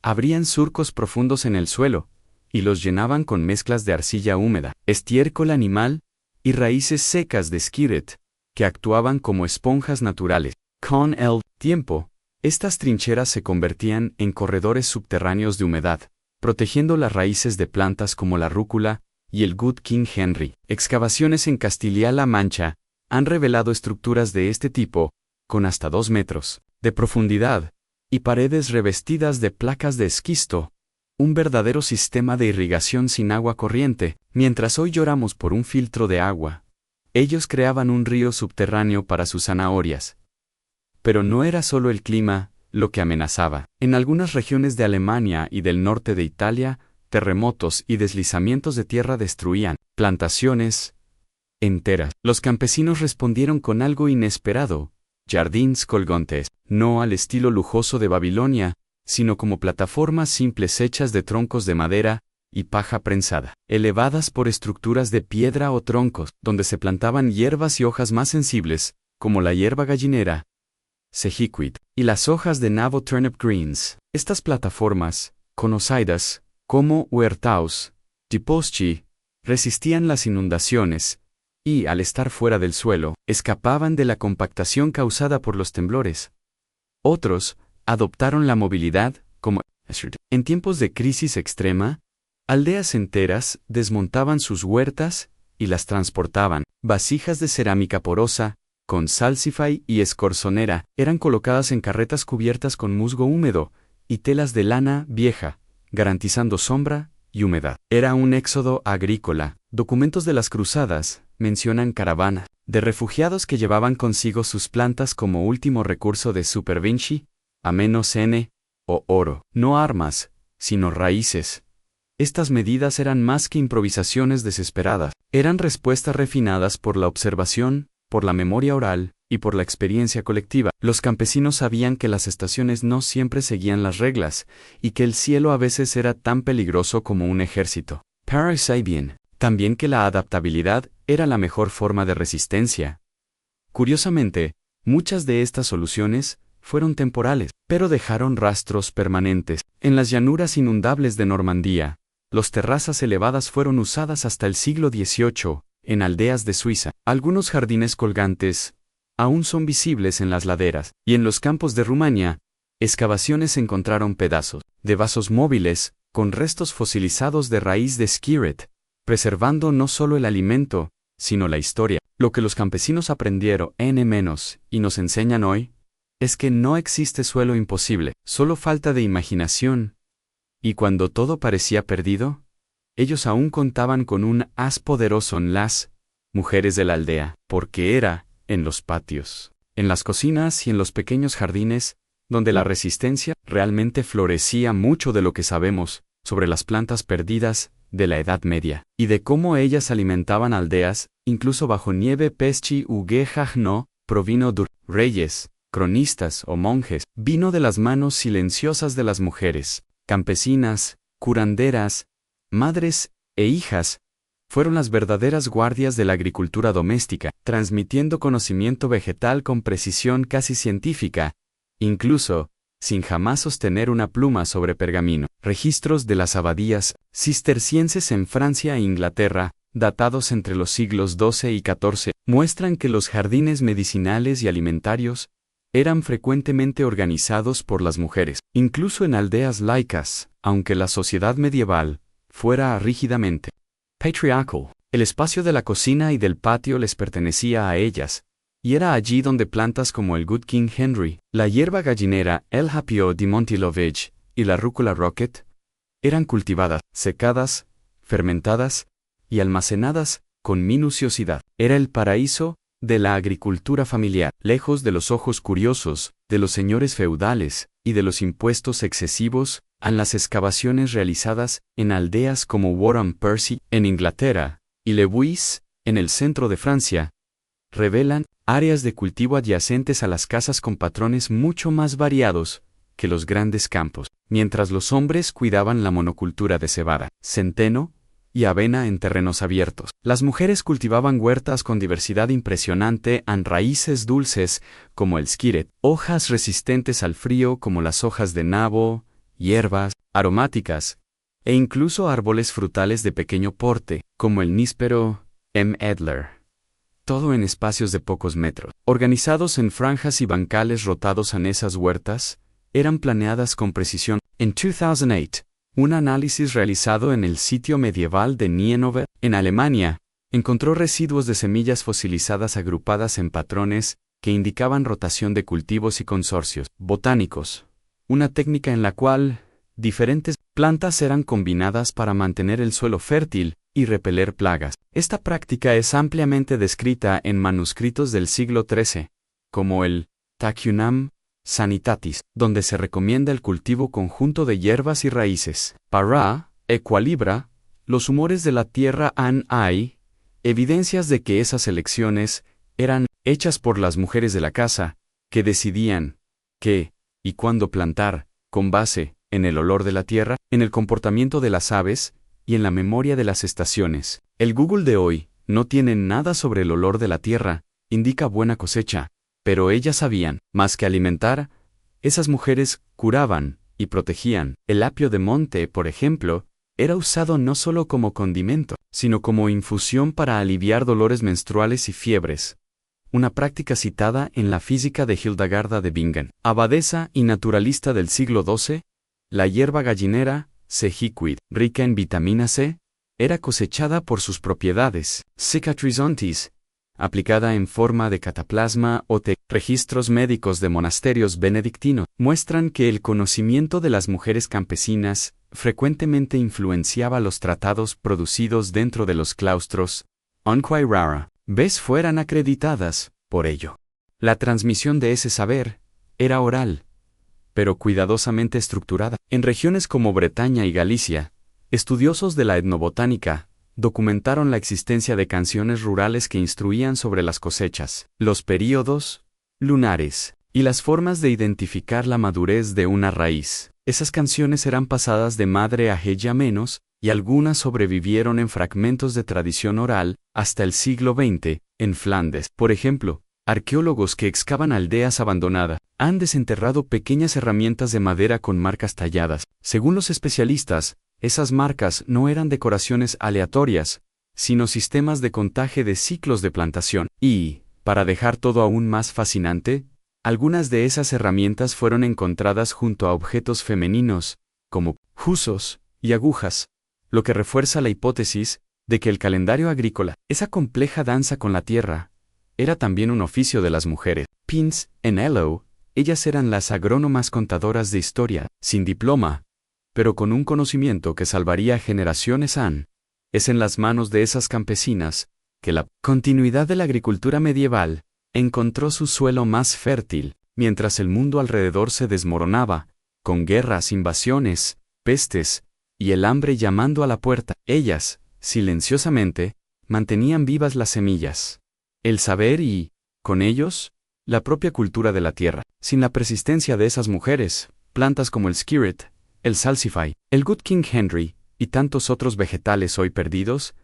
abrían surcos profundos en el suelo, y los llenaban con mezclas de arcilla húmeda, estiércol animal, y raíces secas de skiret, que actuaban como esponjas naturales. Con el tiempo, estas trincheras se convertían en corredores subterráneos de humedad, protegiendo las raíces de plantas como la rúcula y el Good King Henry. Excavaciones en Castilla-La Mancha han revelado estructuras de este tipo, con hasta 2 metros de profundidad, y paredes revestidas de placas de esquisto, un verdadero sistema de irrigación sin agua corriente. Mientras hoy lloramos por un filtro de agua, ellos creaban un río subterráneo para sus zanahorias. Pero no era solo el clima lo que amenazaba. En algunas regiones de Alemania y del norte de Italia, terremotos y deslizamientos de tierra destruían plantaciones enteras. Los campesinos respondieron con algo inesperado: jardins colgantes, no al estilo lujoso de Babilonia, sino como plataformas simples hechas de troncos de madera y paja prensada, elevadas por estructuras de piedra o troncos, donde se plantaban hierbas y hojas más sensibles, como la hierba gallinera, sejiquit, y las hojas de nabo turnip greens. Estas plataformas, conocidas como huertaos, tiposchi, resistían las inundaciones, y, al estar fuera del suelo, escapaban de la compactación causada por los temblores. Otros adoptaron la movilidad, como en tiempos de crisis extrema, aldeas enteras desmontaban sus huertas y las transportaban. Vasijas de cerámica porosa, con salsify y escorzonera, eran colocadas en carretas cubiertas con musgo húmedo y telas de lana vieja, garantizando sombra y humedad. Era un éxodo agrícola. Documentos de las cruzadas mencionan caravanas de refugiados que llevaban consigo sus plantas como último recurso de supervivencia, -n, o oro. No armas, sino raíces. Estas medidas eran más que improvisaciones desesperadas. Eran respuestas refinadas por la observación, por la memoria oral y por la experiencia colectiva. Los campesinos sabían que las estaciones no siempre seguían las reglas, y que el cielo a veces era tan peligroso como un ejército. Pero sabían también que la adaptabilidad era la mejor forma de resistencia. Curiosamente, muchas de estas soluciones fueron temporales, pero dejaron rastros permanentes. En las llanuras inundables de Normandía, las terrazas elevadas fueron usadas hasta el siglo XVIII, en aldeas de Suiza. Algunos jardines colgantes aún son visibles en las laderas, y en los campos de Rumania, excavaciones encontraron pedazos de vasos móviles, con restos fosilizados de raíz de skiret, preservando no solo el alimento, sino la historia. Lo que los campesinos aprendieron y nos enseñan hoy, es que no existe suelo imposible, solo falta de imaginación. Y cuando todo parecía perdido, ellos aún contaban con un as poderoso en las mujeres de la aldea, porque era en los patios, en las cocinas y en los pequeños jardines, donde la resistencia realmente florecía. Mucho de lo que sabemos sobre las plantas perdidas de la Edad Media, y de cómo ellas alimentaban aldeas incluso bajo nieve pesci no, provino de reyes, cronistas o monjes, vino de las manos silenciosas de las mujeres, campesinas, curanderas, madres e hijas, fueron las verdaderas guardias de la agricultura doméstica, transmitiendo conocimiento vegetal con precisión casi científica, incluso, sin jamás sostener una pluma sobre pergamino. Registros de las abadías cistercienses en Francia e Inglaterra, datados entre los siglos XII y XIV, muestran que los jardines medicinales y alimentarios eran frecuentemente organizados por las mujeres, incluso en aldeas laicas, aunque la sociedad medieval fuera rígidamente patriarcal. El espacio de la cocina y del patio les pertenecía a ellas, y era allí donde plantas como el Good King Henry, la hierba gallinera El Hapio de Montilovich y la rúcula rocket eran cultivadas, secadas, fermentadas y almacenadas con minuciosidad. Era el paraíso de la agricultura familiar, lejos de los ojos curiosos de los señores feudales y de los impuestos excesivos. En las excavaciones realizadas en aldeas como Warham Percy, en Inglaterra, y Le Buis, en el centro de Francia, revelan áreas de cultivo adyacentes a las casas con patrones mucho más variados que los grandes campos, mientras los hombres cuidaban la monocultura de cebada, centeno y avena en terrenos abiertos. Las mujeres cultivaban huertas con diversidad impresionante en raíces dulces como el skiret, hojas resistentes al frío como las hojas de nabo, hierbas aromáticas, e incluso árboles frutales de pequeño porte, como el níspero M. Edler. Todo en espacios de pocos metros. Organizados en franjas y bancales rotados en esas huertas, eran planeadas con precisión. En 2008, un análisis realizado en el sitio medieval de Niehofer, en Alemania, encontró residuos de semillas fosilizadas agrupadas en patrones que indicaban rotación de cultivos y consorcios botánicos, una técnica en la cual diferentes plantas eran combinadas para mantener el suelo fértil y repeler plagas. Esta práctica es ampliamente descrita en manuscritos del siglo XIII, como el Tacunam Sanitatis, donde se recomienda el cultivo conjunto de hierbas y raíces. Para Equalibra, los humores de la tierra hay evidencias de que esas elecciones eran hechas por las mujeres de la casa, que decidían qué y cuándo plantar, con base en el olor de la tierra, en el comportamiento de las aves y en la memoria de las estaciones. El Google de hoy no tiene nada sobre el olor de la tierra, indica buena cosecha, pero ellas sabían, más que alimentar, esas mujeres curaban y protegían. El apio de monte, por ejemplo, era usado no solo como condimento, sino como infusión para aliviar dolores menstruales y fiebres. Una práctica citada en la Física de Hildegarda de Bingen. Abadesa y naturalista del siglo XII, la hierba gallinera, Sejiquid, rica en vitamina C, era cosechada por sus propiedades. Cicatrizontis, aplicada en forma de cataplasma o té. Registros médicos de monasterios benedictinos muestran que el conocimiento de las mujeres campesinas frecuentemente influenciaba los tratados producidos dentro de los claustros, aunque rara vez fueran acreditadas por ello. La transmisión de ese saber era oral, pero cuidadosamente estructurada. En regiones como Bretaña y Galicia, estudiosos de la etnobotánica documentaron la existencia de canciones rurales que instruían sobre las cosechas, los períodos lunares y las formas de identificar la madurez de una raíz. Esas canciones eran pasadas de madre a ella menos, y algunas sobrevivieron en fragmentos de tradición oral hasta el siglo XX, en Flandes. Por ejemplo, arqueólogos que excavan aldeas abandonadas han desenterrado pequeñas herramientas de madera con marcas talladas. Según los especialistas, esas marcas no eran decoraciones aleatorias, sino sistemas de contaje de ciclos de plantación. Y, para dejar todo aún más fascinante, algunas de esas herramientas fueron encontradas junto a objetos femeninos, como husos y agujas, lo que refuerza la hipótesis de que el calendario agrícola, esa compleja danza con la tierra, era también un oficio de las mujeres. Pins, en Hello, ellas eran las agrónomas contadoras de historia, sin diploma, pero con un conocimiento que salvaría generaciones. Es en las manos de esas campesinas que la continuidad de la agricultura medieval encontró su suelo más fértil, mientras el mundo alrededor se desmoronaba, con guerras, invasiones, pestes y el hambre llamando a la puerta. Ellas, silenciosamente, mantenían vivas las semillas, el saber y, con ellos, la propia cultura de la tierra. Sin la persistencia de esas mujeres, plantas como el skirret, el salsify, el Good King Henry y tantos otros vegetales hoy perdidos,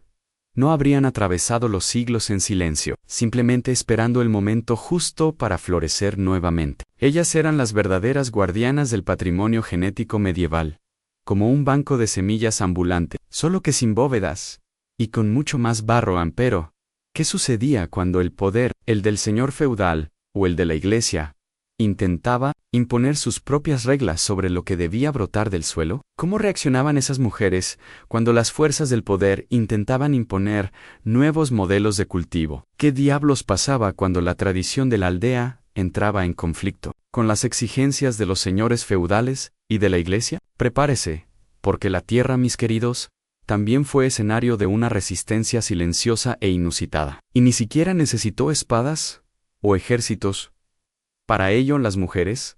no habrían atravesado los siglos en silencio, simplemente esperando el momento justo para florecer nuevamente. Ellas eran las verdaderas guardianas del patrimonio genético medieval, como un banco de semillas ambulante, solo que sin bóvedas, y con mucho más barro ampero. ¿Qué sucedía cuando el poder, el del señor feudal, o el de la iglesia, intentaba imponer sus propias reglas sobre lo que debía brotar del suelo? ¿Cómo reaccionaban esas mujeres cuando las fuerzas del poder intentaban imponer nuevos modelos de cultivo? ¿Qué diablos pasaba cuando la tradición de la aldea entraba en conflicto con las exigencias de los señores feudales y de la iglesia? Prepárese, porque la tierra, mis queridos, también fue escenario de una resistencia silenciosa e inusitada. Y ni siquiera necesitó espadas o ejércitos. Para ello, las mujeres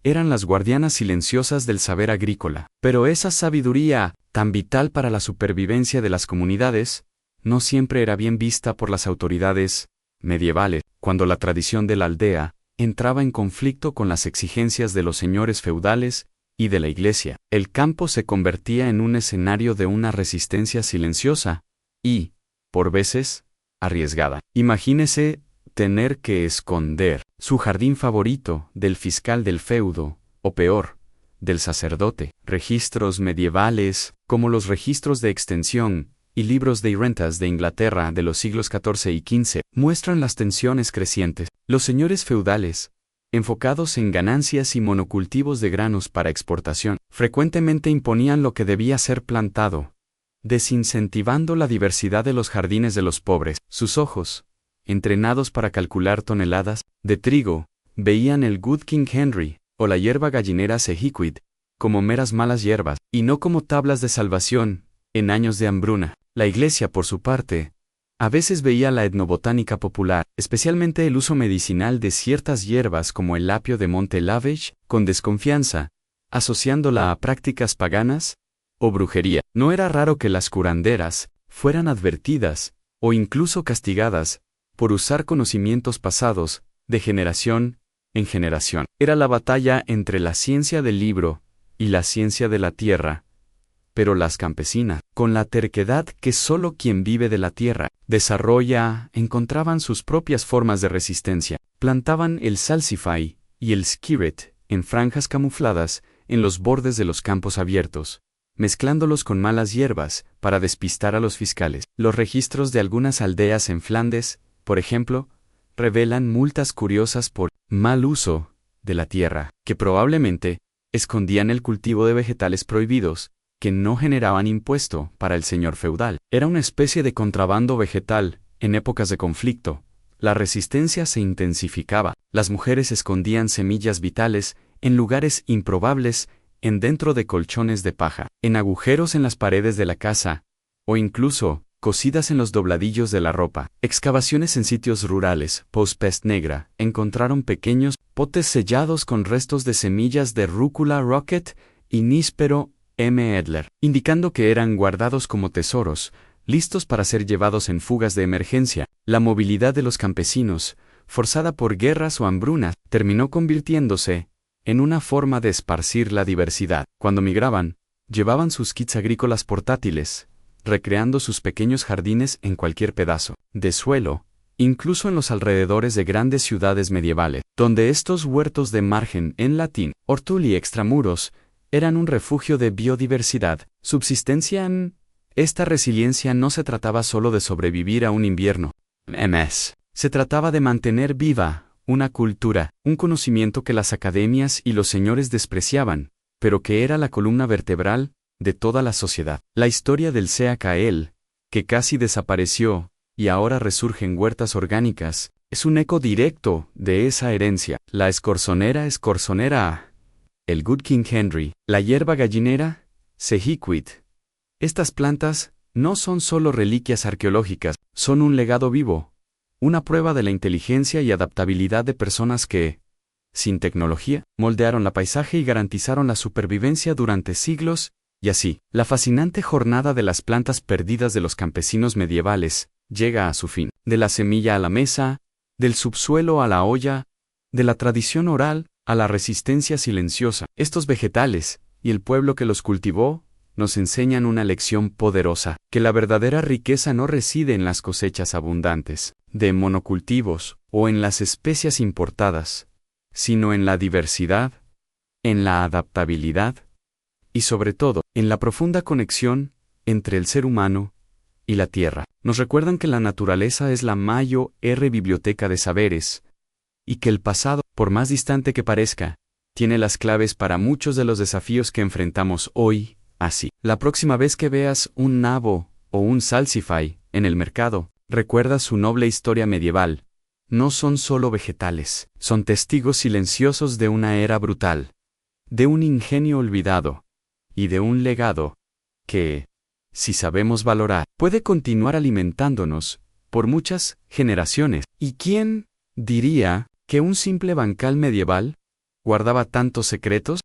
eran las guardianas silenciosas del saber agrícola. Pero esa sabiduría, tan vital para la supervivencia de las comunidades, no siempre era bien vista por las autoridades medievales. Cuando la tradición de la aldea entraba en conflicto con las exigencias de los señores feudales y de la iglesia, el campo se convertía en un escenario de una resistencia silenciosa y, por veces, arriesgada. Imagínese tener que esconder su jardín favorito del fiscal del feudo, o peor, del sacerdote. Registros medievales, como los registros de extensión y libros de rentas de Inglaterra de los siglos XIV y XV, muestran las tensiones crecientes. Los señores feudales, enfocados en ganancias y monocultivos de granos para exportación, frecuentemente imponían lo que debía ser plantado, desincentivando la diversidad de los jardines de los pobres. Sus ojos, entrenados para calcular toneladas de trigo, veían el Good King Henry o la hierba gallinera Sehiquid como meras malas hierbas, y no como tablas de salvación en años de hambruna. La iglesia, por su parte, a veces veía la etnobotánica popular, especialmente el uso medicinal de ciertas hierbas como el apio de Monte Lavage, con desconfianza, asociándola a prácticas paganas o brujería. No era raro que las curanderas fueran advertidas o incluso castigadas por usar conocimientos pasados de generación en generación. Era la batalla entre la ciencia del libro y la ciencia de la tierra. Pero las campesinas, con la terquedad que solo quien vive de la tierra desarrolla, encontraban sus propias formas de resistencia. Plantaban el salsify y el skirret en franjas camufladas en los bordes de los campos abiertos, mezclándolos con malas hierbas para despistar a los fiscales. Los registros de algunas aldeas en Flandes, por ejemplo, revelan multas curiosas por mal uso de la tierra, que probablemente escondían el cultivo de vegetales prohibidos, que no generaban impuesto para el señor feudal. Era una especie de contrabando vegetal. En épocas de conflicto, la resistencia se intensificaba. Las mujeres escondían semillas vitales en lugares improbables, dentro de colchones de paja, en agujeros en las paredes de la casa, o incluso cosidas en los dobladillos de la ropa. Excavaciones en sitios rurales, post-pest negra, encontraron pequeños potes sellados con restos de semillas de rúcula rocket y níspero M. Edler, indicando que eran guardados como tesoros, listos para ser llevados en fugas de emergencia. La movilidad de los campesinos, forzada por guerras o hambrunas, terminó convirtiéndose en una forma de esparcir la diversidad. Cuando migraban, llevaban sus kits agrícolas portátiles, recreando sus pequeños jardines en cualquier pedazo de suelo, incluso en los alrededores de grandes ciudades medievales, donde estos huertos de margen, en latín, hortuli extramuros, eran un refugio de biodiversidad. Subsistencia. Esta resiliencia no se trataba solo de sobrevivir a un invierno. Se trataba de mantener viva una cultura, un conocimiento que las academias y los señores despreciaban, pero que era la columna vertebral de toda la sociedad. La historia del CAKL, que casi desapareció y ahora resurge en huertas orgánicas, es un eco directo de esa herencia. La escorzonera, el Good King Henry, la hierba gallinera, Sehiquid. Estas plantas no son solo reliquias arqueológicas, son un legado vivo, una prueba de la inteligencia y adaptabilidad de personas que, sin tecnología, moldearon la paisaje y garantizaron la supervivencia durante siglos Y así, la fascinante jornada de las plantas perdidas de los campesinos medievales llega a su fin. De la semilla a la mesa, del subsuelo a la olla, de la tradición oral a la resistencia silenciosa. Estos vegetales, y el pueblo que los cultivó, nos enseñan una lección poderosa, que la verdadera riqueza no reside en las cosechas abundantes, de monocultivos, o en las especias importadas, sino en la diversidad, en la adaptabilidad, y sobre todo, en la profunda conexión entre el ser humano y la tierra. Nos recuerdan que la naturaleza es la mayor biblioteca de saberes, y que el pasado, por más distante que parezca, tiene las claves para muchos de los desafíos que enfrentamos hoy. Así, la próxima vez que veas un nabo o un salsify en el mercado, recuerda su noble historia medieval. No son solo vegetales, son testigos silenciosos de una era brutal, de un ingenio olvidado, y de un legado que, si sabemos valorar, puede continuar alimentándonos por muchas generaciones. ¿Y quién diría que un simple bancal medieval guardaba tantos secretos?